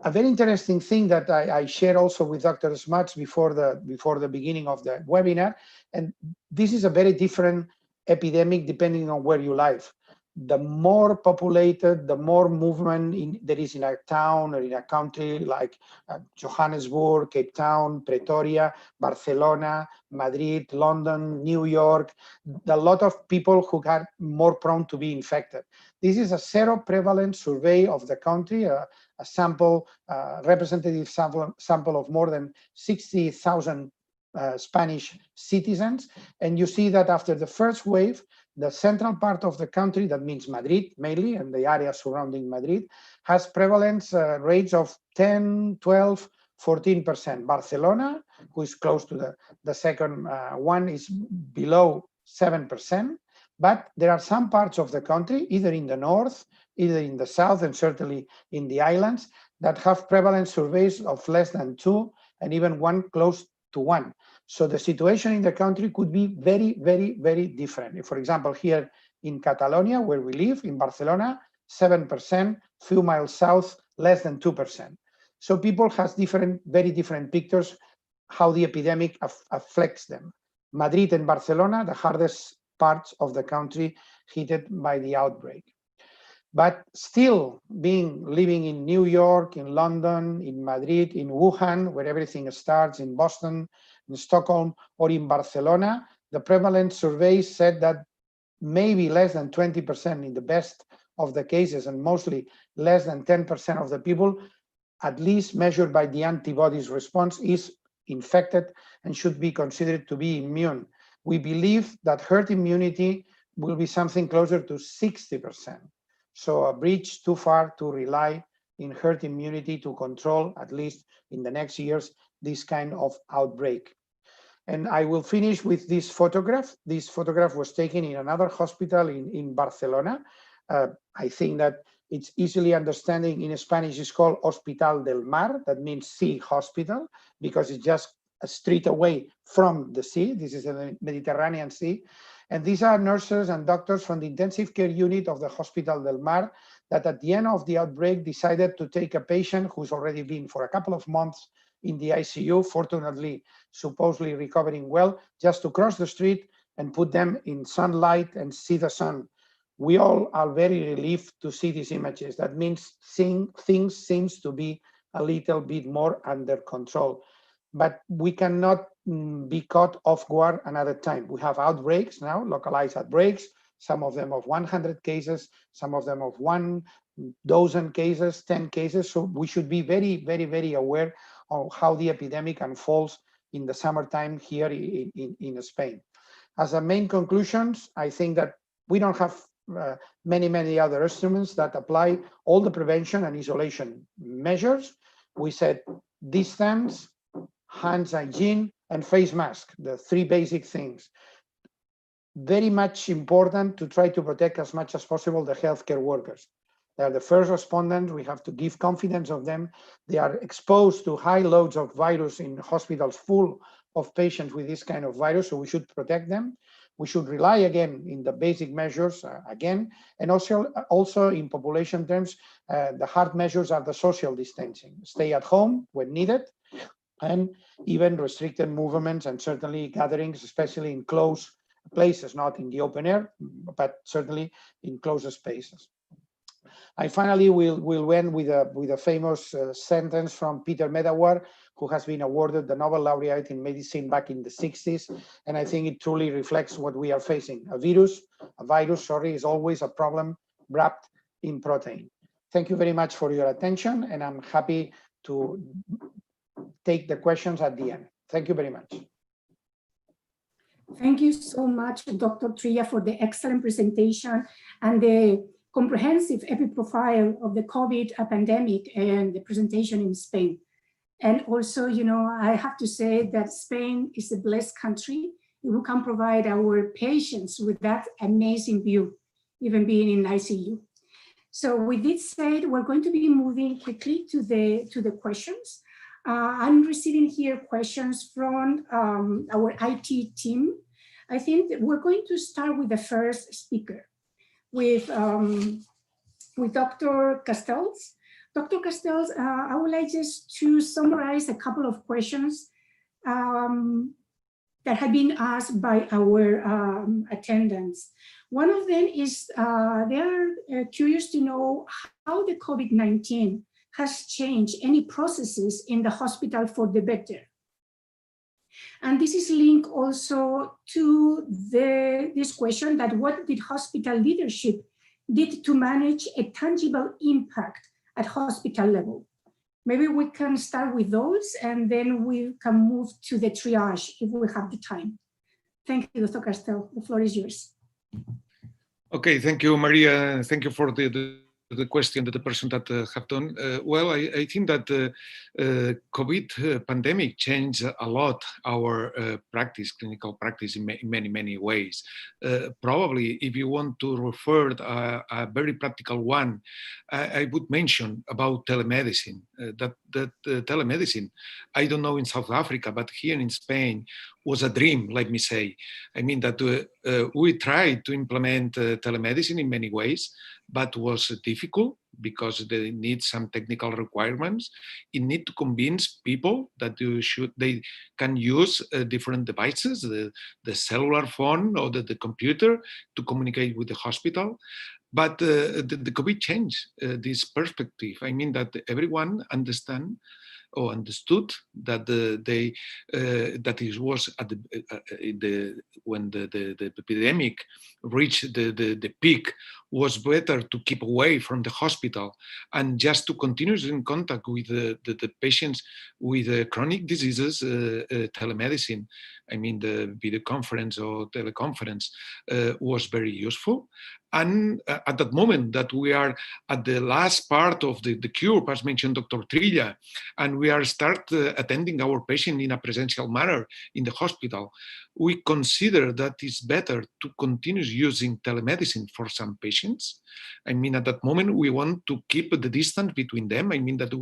A very interesting thing that I shared also with Dr. Smuts before the beginning of the webinar, and this is a very different epidemic depending on where you live. The more populated, the more movement there is in a town or in a country like Johannesburg, Cape Town, Pretoria, Barcelona, Madrid, London, New York, a lot of people who are more prone to be infected. This is a seroprevalence survey of the country, a sample, representative sample of more than 60,000 Spanish citizens. And you see that after the first wave, the central part of the country, that means Madrid mainly, and the area surrounding Madrid, has prevalence rates of 10, 12, 14%. Barcelona, who is close to the second one, is below 7%. But there are some parts of the country, either in the north, either in the south, and certainly in the islands, that have prevalence surveys of less than 2, and even one close to 1. So the situation in the country could be very, very, very different. For example, here in Catalonia, where we live, in Barcelona, 7%, few miles south, less than 2%. So people have very different pictures how the epidemic affects them. Madrid and Barcelona, the hardest parts of the country hit by the outbreak. But still, living in New York, in London, in Madrid, in Wuhan, where everything starts, in Boston, in Stockholm, or in Barcelona, the prevalence surveys said that maybe less than 20% in the best of the cases, and mostly less than 10% of the people, at least measured by the antibodies response, is infected and should be considered to be immune. We believe that herd immunity will be something closer to 60%. So a bridge too far to rely in herd immunity to control, at least in the next years, this kind of outbreak. And I will finish with this photograph. This photograph was taken in another hospital in Barcelona. I think that it's easily understanding. In Spanish, it's called Hospital del Mar, that means sea hospital, because it's just a street away from the sea. This is the Mediterranean Sea. And these are nurses and doctors from the intensive care unit of the Hospital del Mar that at the end of the outbreak decided to take a patient who's already been for a couple of months in the ICU, fortunately, supposedly recovering well, just to cross the street and put them in sunlight and see the sun. We all are very relieved to see these images. That means things seems to be a little bit more under control. But we cannot be caught off guard another time. We have outbreaks now, localized outbreaks, some of them of 100 cases, some of them of 1 dozen cases, 10 cases. So we should be very, very, very aware of how the epidemic unfolds in the summertime here in Spain. As a main conclusions, I think that we don't have many other instruments that apply all the prevention and isolation measures. We said distance, hands hygiene, and face mask, the 3 basic things. Very much important to try to protect as much as possible the healthcare workers. They are the first responders. We have to give confidence of them. They are exposed to high loads of virus in hospitals full of patients with this kind of virus, so we should protect them. We should rely again in the basic measures again, and also in population terms, the hard measures are the social distancing. Stay at home when needed, and even restricted movements and certainly gatherings, especially in closed places, not in the open air, but certainly in closed spaces. I finally will end with a famous sentence from Peter Medawar, who has been awarded the Nobel laureate in medicine back in the 60s. And I think it truly reflects what we are facing. A virus, is always a problem wrapped in protein. Thank you very much for your attention, and I'm happy to take the questions at the end. Thank you very much. Thank you so much, Dr. Trilla, for the excellent presentation and the comprehensive epic profile of the COVID pandemic and the presentation in Spain. And also, you know, I have to say that Spain is a blessed country who can provide our patients with that amazing view, even being in ICU. So with this said, we're going to be moving quickly to the questions. I'm receiving here questions from our IT team. I think that we're going to start with the first speaker, with Dr. Castells. Dr. Castells, I would like just to summarize a couple of questions that have been asked by our attendants. One of them is they're curious to know how the COVID-19 has changed any processes in the hospital for the better. And this is linked also to this question that what did hospital leadership did to manage a tangible impact at hospital level? Maybe we can start with those and then we can move to the triage if we have the time. Thank you, Dr. Castells. The floor is yours. Okay, thank you, Maria. Thank you for the question that the person that have done. Well, I think that COVID pandemic changed a lot our clinical practice in many ways. Probably if you want to refer a very practical one, I would mention about telemedicine. That telemedicine, I don't know in South Africa, but here in Spain was a dream, let me say. I mean that we tried to implement telemedicine in many ways, but was difficult because they need some technical requirements. It need to convince people that they can use different devices, the cellular phone or the computer to communicate with the hospital. But the COVID changed this perspective. I mean that everyone understood that that it was at when the epidemic reached the peak, was better to keep away from the hospital and just to continue in contact with the patients with chronic diseases. Telemedicine, I mean the video conference or teleconference, was very useful. And at that moment that we are at the last part of the cure, as mentioned Dr. Trilla, and we are attending our patient in a presential manner in the hospital, we consider that it's better to continue using telemedicine for some patients. I mean, at that moment, we want to keep the distance between them. I mean, that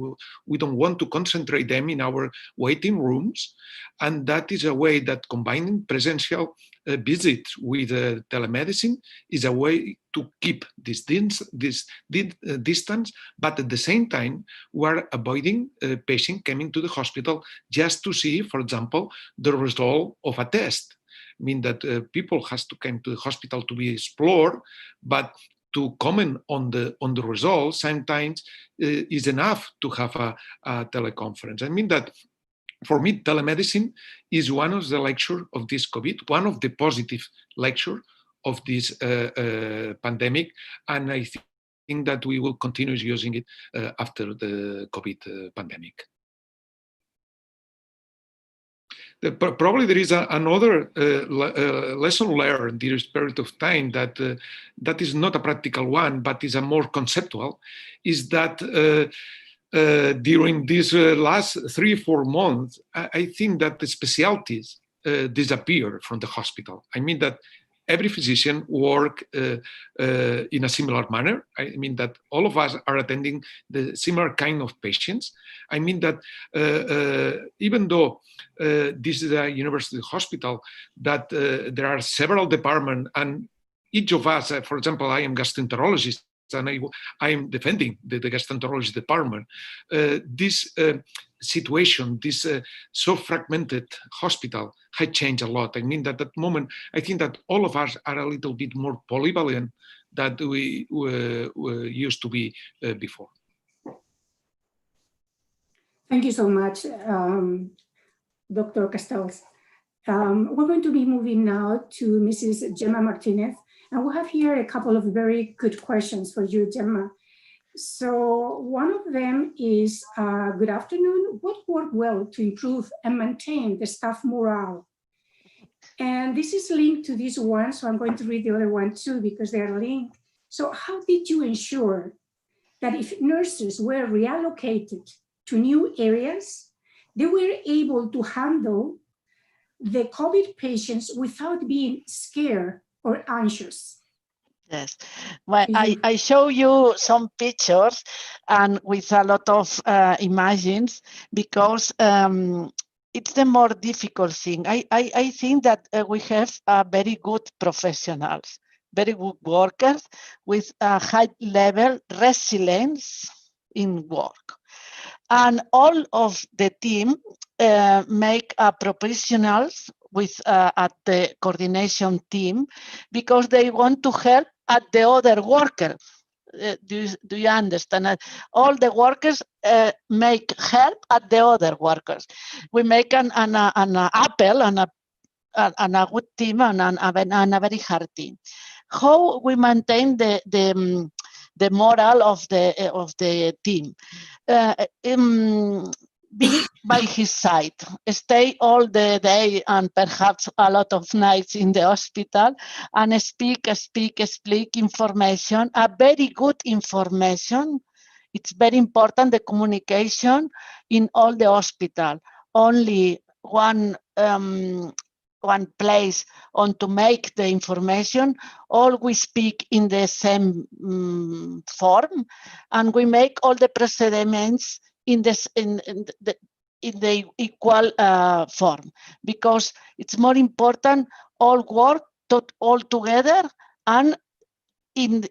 we don't want to concentrate them in our waiting rooms. And that is a way that combining presential visits with telemedicine is a way to keep this distance, but at the same time, we're avoiding patients coming to the hospital just to see, for example, the result of a test. I mean that people has to come to the hospital to be explored, but to comment on the results sometimes is enough to have a teleconference. I mean that for me, telemedicine is one of the lectures of this COVID, one of the positive lectures of this pandemic, and I think that we will continue using it after the COVID pandemic. Probably there is another lesson learned in this period of time that that is not a practical one, but is a more conceptual, is that during these last 3-4 months, I think that the specialties disappear from the hospital. I mean that every physician work in a similar manner. I mean that all of us are attending the similar kind of patients. I mean that even though this is a university hospital, that there are several departments, and each of us, for example, I am gastroenterologist, and I am defending the gastroenterology department. This situation, this so fragmented hospital had changed a lot. I mean that at the moment, I think that all of us are a little bit more polyvalent than we used to be before. Thank you so much, Dr. Castells. We're going to be moving now to Mrs. Gemma Martinez. And we have here a couple of very good questions for you, Gemma. So one of them is, good afternoon, what worked well to improve and maintain the staff morale? And this is linked to this one, so I'm going to read the other one too, because they are linked. So how did you ensure that if nurses were reallocated to new areas, they were able to handle the COVID patients without being scared or anxious? Yes, well, I show you some pictures and with a lot of images because it's the more difficult thing. I think that we have very good professionals, very good workers with a high level resilience in work. And all of the team make professionals with at the coordination team because they want to help at the other worker. Do you understand? All the workers make help at the other workers. We make an apple and a good team and a very hard team. How we maintain the morale of the team? Be by his side, stay all the day and perhaps a lot of nights in the hospital and speak information, a very good information. It's very important, the communication in all the hospital. Only one place on to make the information, all we speak in the same form, and we make all the procediments in the equal form, because it's more important all work all together and in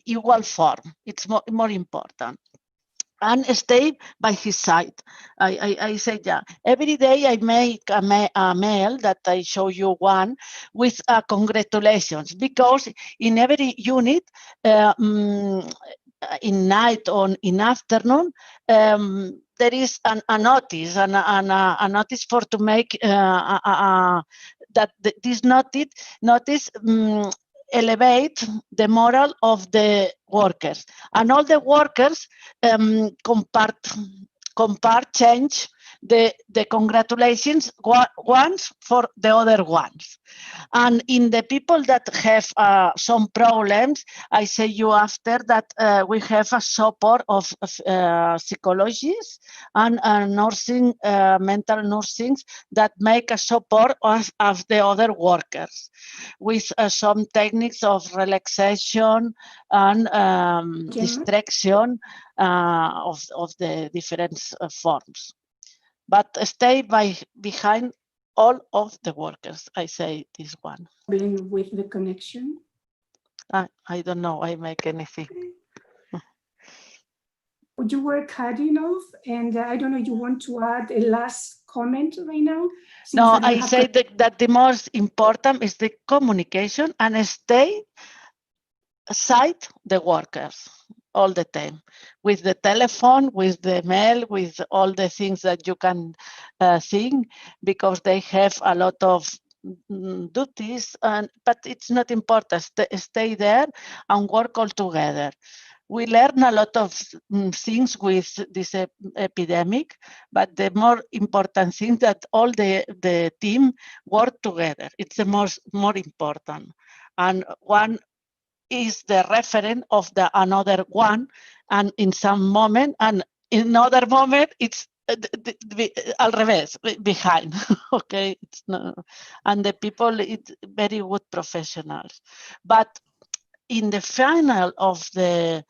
equal form. It's more important. And stay by his side. I say, yeah. Every day I make a mail that I show you one with congratulations, because in every unit, in night or in afternoon, there is a notice, a notice for to make that this notice elevate the moral of the workers, and all the workers compare change the congratulations ones for the other ones. And in the people that have some problems, I say you after that we have a support of psychologists and nursing, mental nursing that make a support of the other workers with some techniques of relaxation and distraction of the different forms. But stay behind all of the workers. I say this one. With the connection? I don't know. I make anything. You were cutting off, and I don't know. You want to add a last comment right now? No, I say that the most important is the communication and stay aside the workers all the time, with the telephone, with the mail, with all the things that you can think, because they have a lot of duties, but it's not important. Stay there and work all together. We learn a lot of things with this epidemic, but the more important thing that all the team work together. It's the more important. And one is the referent of the another one, and in some moment, and in another moment, it's al revés, behind. Okay, it's not, and the people, it's very good professionals, but in the final of the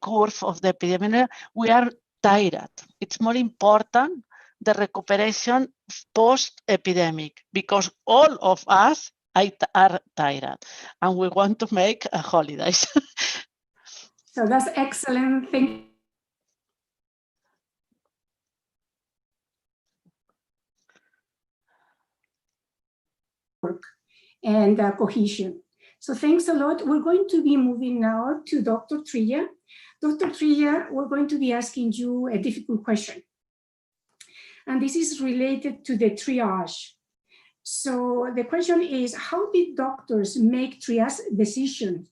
curve of the epidemic, we are tired. It's more important the recuperation post-epidemic, because all of us are tired and we want to make a holidays. So that's excellent. Thank work and cohesion. So thanks a lot. We're going to be moving now to Dr. Trilla. Dr. Trilla, we're going to be asking you a difficult question. And this is related to the triage. So the question is, how did doctors make triage decisions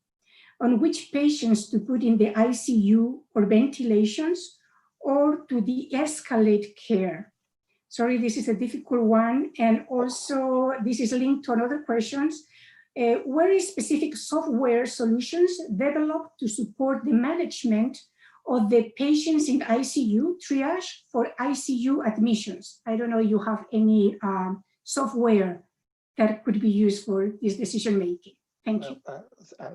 on which patients to put in the ICU or ventilations or to de-escalate care? Sorry, this is a difficult one. And also this is linked to another questions. Where is specific software solutions developed to support the management of the patients in ICU triage for ICU admissions? I don't know if you have any software that could be used for this decision-making. Thank you.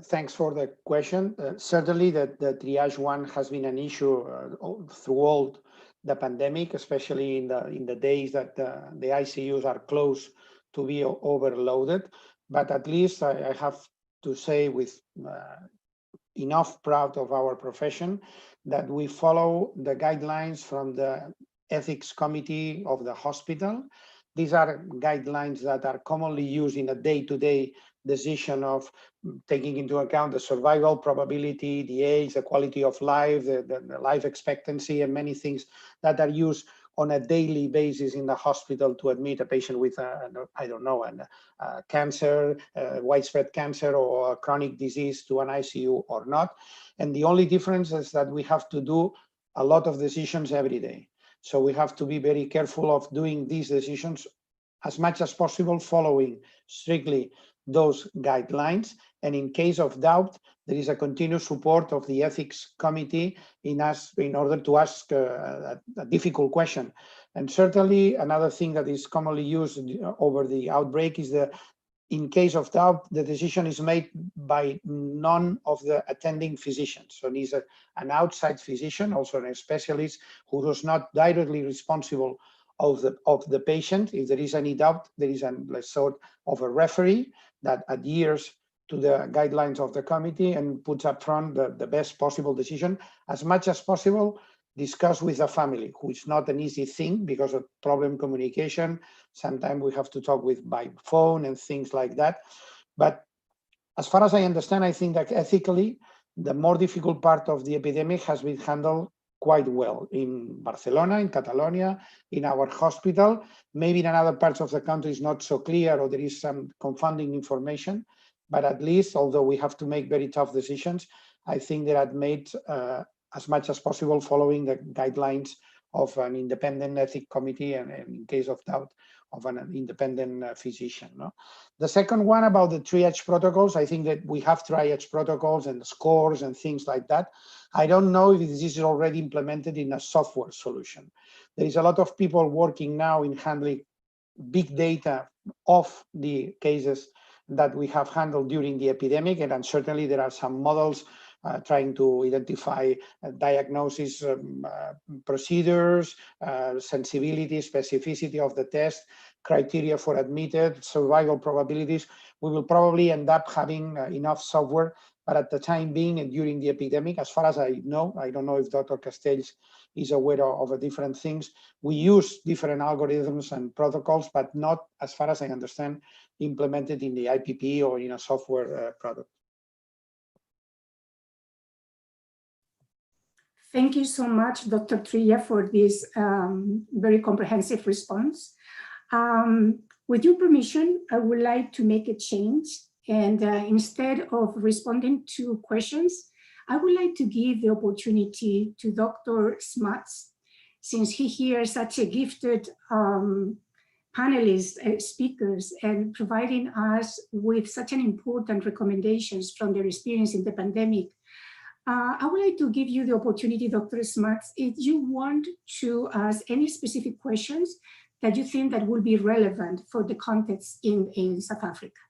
Thanks for the question. Certainly the triage one has been an issue throughout the pandemic, especially in the days that the ICUs are close to be overloaded. But at least I have to say with enough proud of our profession that we follow the guidelines from the ethics committee of the hospital. These are guidelines that are commonly used in a day-to-day decision of taking into account the survival probability, the age, the quality of life, the life expectancy, and many things that are used on a daily basis in the hospital to admit a patient with, I don't know, cancer, widespread cancer or a chronic disease to an ICU or not. And the only difference is that we have to do a lot of decisions every day. So we have to be very careful of doing these decisions as much as possible, following strictly those guidelines. And in case of doubt, there is a continuous support of the ethics committee in order to ask a difficult question. And certainly another thing that is commonly used over the outbreak is in case of doubt, the decision is made by none of the attending physicians. So it is an outside physician, also a specialist, who is not directly responsible of the patient. If there is any doubt, there is a sort of a referee that adheres to the guidelines of the committee and puts up front the best possible decision, as much as possible discuss with the family, who is not an easy thing because of problem communication. Sometimes we have to talk by phone and things like that. But as far as I understand, I think that ethically, the more difficult part of the epidemic has been handled quite well in Barcelona, in Catalonia, in our hospital. Maybe in other parts of the country is not so clear, or there is some confounding information. But at least, although we have to make very tough decisions, I think they are made as much as possible following the guidelines of an independent ethics committee and in case of doubt, of an independent physician. No? The second one about the triage protocols, I think that we have triage protocols and scores and things like that. I don't know if this is already implemented in a software solution. There is a lot of people working now in handling big data of the cases that we have handled during the epidemic, and certainly there are some models trying to identify diagnosis procedures, sensibility, specificity of the test, criteria for admitted, survival probabilities. We will probably end up having enough software, but at the time being and during the epidemic, as far as I know, I don't know if Dr. Castells is aware of different things. We use different algorithms and protocols, but not, as far as I understand, implemented in the IPP or in a software product. Thank you so much, Dr. Trilla, for this very comprehensive response. With your permission, I would like to make a change. And instead of responding to questions, I would like to give the opportunity to Dr. Smuts, since he hears such a gifted panelist, speakers, and providing us with such an important recommendations from their experience in the pandemic. I would like to give you the opportunity, Dr. Smuts, if you want to ask any specific questions that you think that will be relevant for the context in South Africa.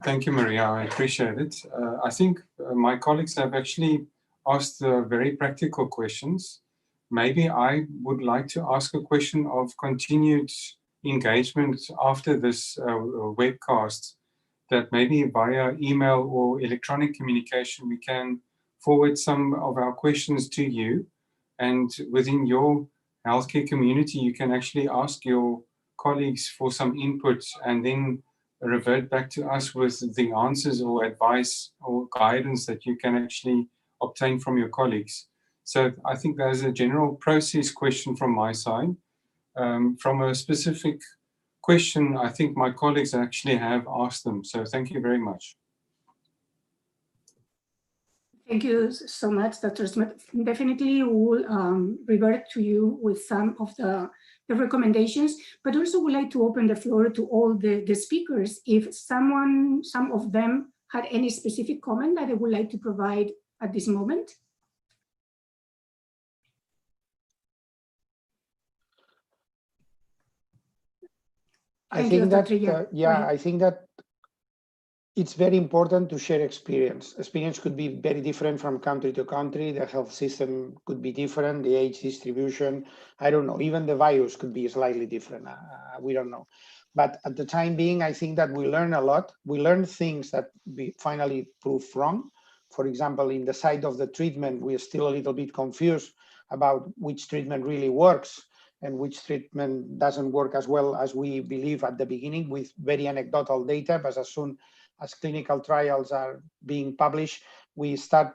Thank you, Maria. I appreciate it. I think my colleagues have actually asked very practical questions. Maybe I would like to ask a question of continued engagement after this webcast, that maybe via email or electronic communication, we can forward some of our questions to you. And within your healthcare community, you can actually ask your colleagues for some input and then revert back to us with the answers or advice or guidance that you can actually obtain from your colleagues. So I think there's a general process question from my side. From a specific question, I think my colleagues actually have asked them. So thank you very much. Thank you so much, Dr. Smith. Definitely we'll revert to you with some of the recommendations, but also would like to open the floor to all the speakers. If some of them had any specific comment that they would like to provide at this moment. I think that it's very important to share experience. Experience could be very different from country to country. The health system could be different, the age distribution, I don't know, even the virus could be slightly different. We don't know. But at the time being, I think that we learn a lot. We learn things that we finally prove wrong. For example, in the side of the treatment, we are still a little bit confused about which treatment really works and which treatment doesn't work as well as we believe at the beginning, with very anecdotal data. But as soon as clinical trials are being published, we start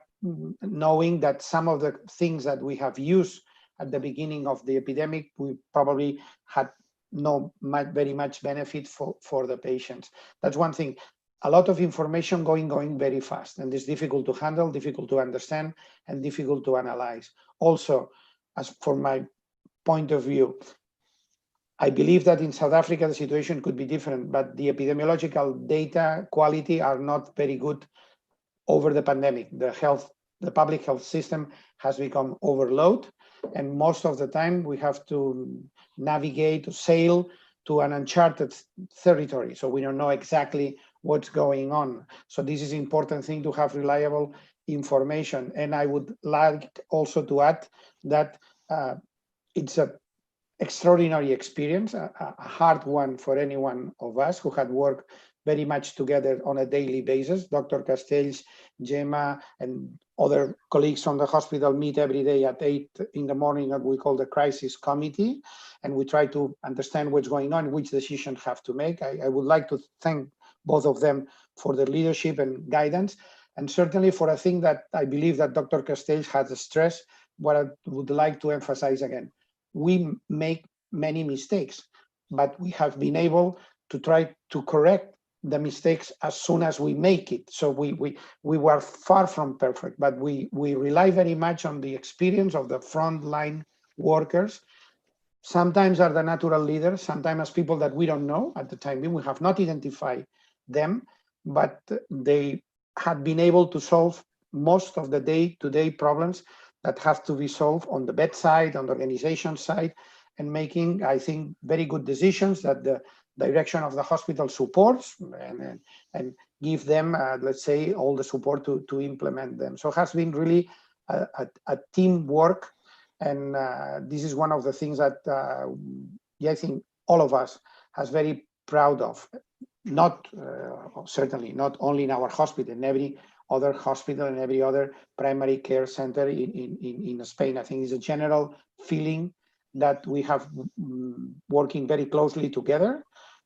knowing that some of the things that we have used at the beginning of the epidemic, we probably had no very much benefit for the patients. That's one thing. A lot of information going very fast, and it's difficult to handle, difficult to understand, and difficult to analyze. Also, as for my point of view, I believe that in South Africa, the situation could be different, but the epidemiological data quality are not very good over the pandemic. The public health system has become overloaded, and most of the time we have to navigate, to sail to an uncharted territory. So we don't know exactly what's going on. So this is an important thing, to have reliable information. And I would like also to add that it's an extraordinary experience, a hard one for any one of us who had worked very much together on a daily basis. Dr. Castells, Gemma, and other colleagues from the hospital meet every day at 8 in the morning, what we call the crisis committee, and we try to understand what's going on, which decisions have to make. I would like to thank both of them for their leadership and guidance, and certainly for a thing that I believe that Dr. Castells has stressed, what I would like to emphasize again. We make many mistakes, but we have been able to try to correct the mistakes as soon as we make it. So we were far from perfect, but we rely very much on the experience of the frontline workers. Sometimes are the natural leaders, sometimes as people that we don't know at the time being. We have not identified them, but they had been able to solve most of the day-to-day problems that have to be solved on the bedside, on the organization side, and making, I think, very good decisions that the direction of the hospital supports and give them, let's say, all the support to implement them. So it has been really a teamwork, and this is one of the things that I think all of us has very proud of. Not certainly not only in our hospital, in every other hospital and every other primary care center in Spain. I think it's a general feeling that we have working very closely together.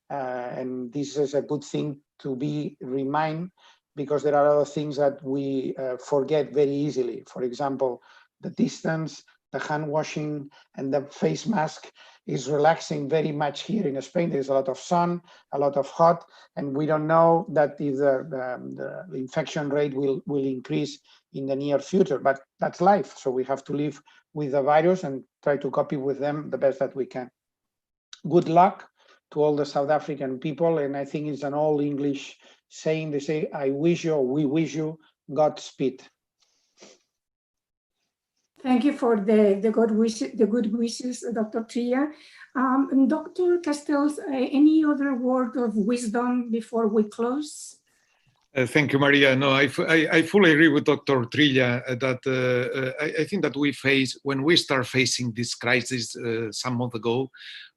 And this is a good thing to be reminded, because there are other things that we forget very easily. For example, the distance, the hand washing, and the face mask is relaxing very much here in Spain. There's a lot of sun, a lot of hot, and we don't know that if the infection rate will increase in the near future, but that's life. So we have to live with the virus and try to copy with them the best that we can. Good luck to all the South African people, and I think it's an all English saying. They say, I wish you, or we wish you, Godspeed. Thank you for the good wishes, Dr. Trilla. Dr. Castells, any other word of wisdom before we close? Thank you, Maria. No, I fully agree with Dr. Trilla that I think that when we start facing this crisis some months ago,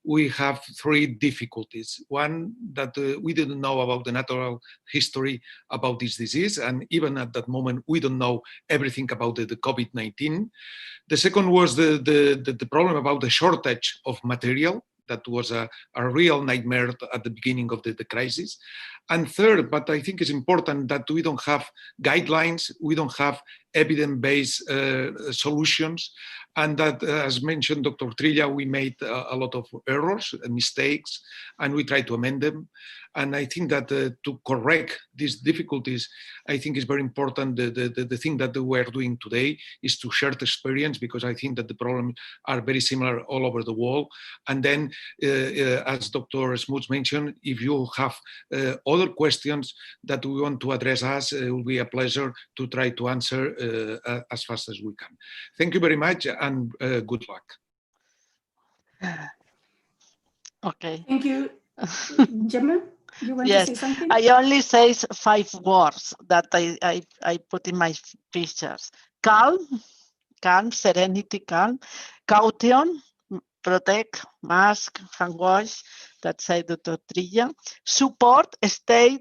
we have three difficulties. One, that we didn't know about the natural history about this disease, and even at that moment, we don't know everything about the COVID-19. The second was the problem about the shortage of material. That was a real nightmare at the beginning of the crisis. And third, but I think it's important, that we don't have guidelines, we don't have evidence-based solutions, and that, as mentioned Dr. Trilla, we made a lot of errors and mistakes, and we try to amend them. And I think that to correct these difficulties, I think is very important. The thing that we are doing today is to share the experience, because I think that the problems are very similar all over the world. And then, as Dr. Smuts mentioned, if you have other questions that we want to address us, it will be a pleasure to try to answer as fast as we can. Thank you very much, and good luck. Okay. Thank you. Gemma, you want Yes, to say something? I only say 5 words that I put in my pictures. Calm, serenity, calm. Caution, protect, mask, hand wash, that said Dr. Trilla. Support, stay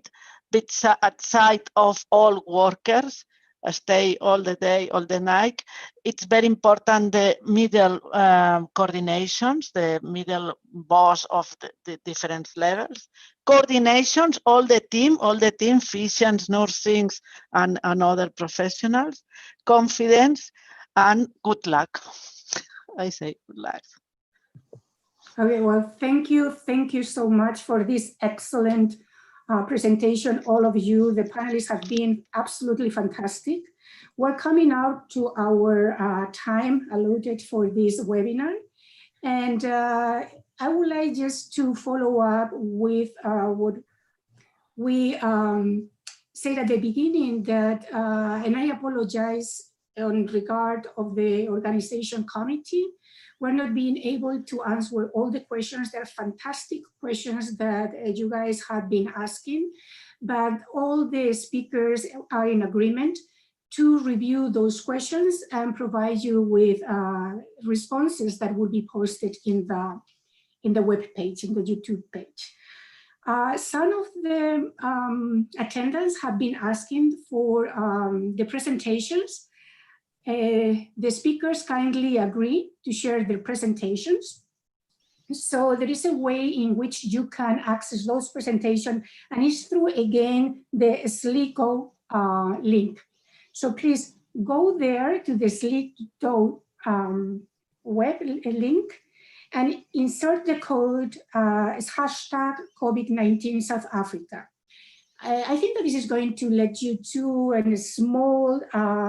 outside of all workers, stay all the day, all the night. It's very important, the middle coordinations, the middle boss of the different levels. Coordinations, all the team, physicians, nursing, and other professionals. Confidence, and good luck. I say good luck. Okay, well, thank you so much for this excellent presentation, all of you. The panelists have been absolutely fantastic. We're coming out to our time allotted for this webinar, and I would like just to follow up with what we said at the beginning, that, and I apologize on regard of the organization committee, we're not being able to answer all the questions. They're fantastic questions that you guys have been asking, but all the speakers are in agreement to review those questions and provide you with responses that will be posted in the web page, in the YouTube page. Some of the attendants have been asking for the presentations. The speakers kindly agree to share their presentations. So there is a way in which you can access those presentations, and it's through, again, the Slido link. So please go there to the Slido web link and insert the code as hashtag COVID-19 South Africa. I think that this is going to let you to a small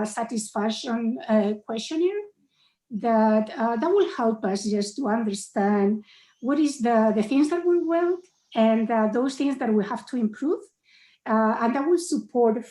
satisfaction questionnaire that will help us just to understand what is the things that went well and those things that we have to improve, and that will support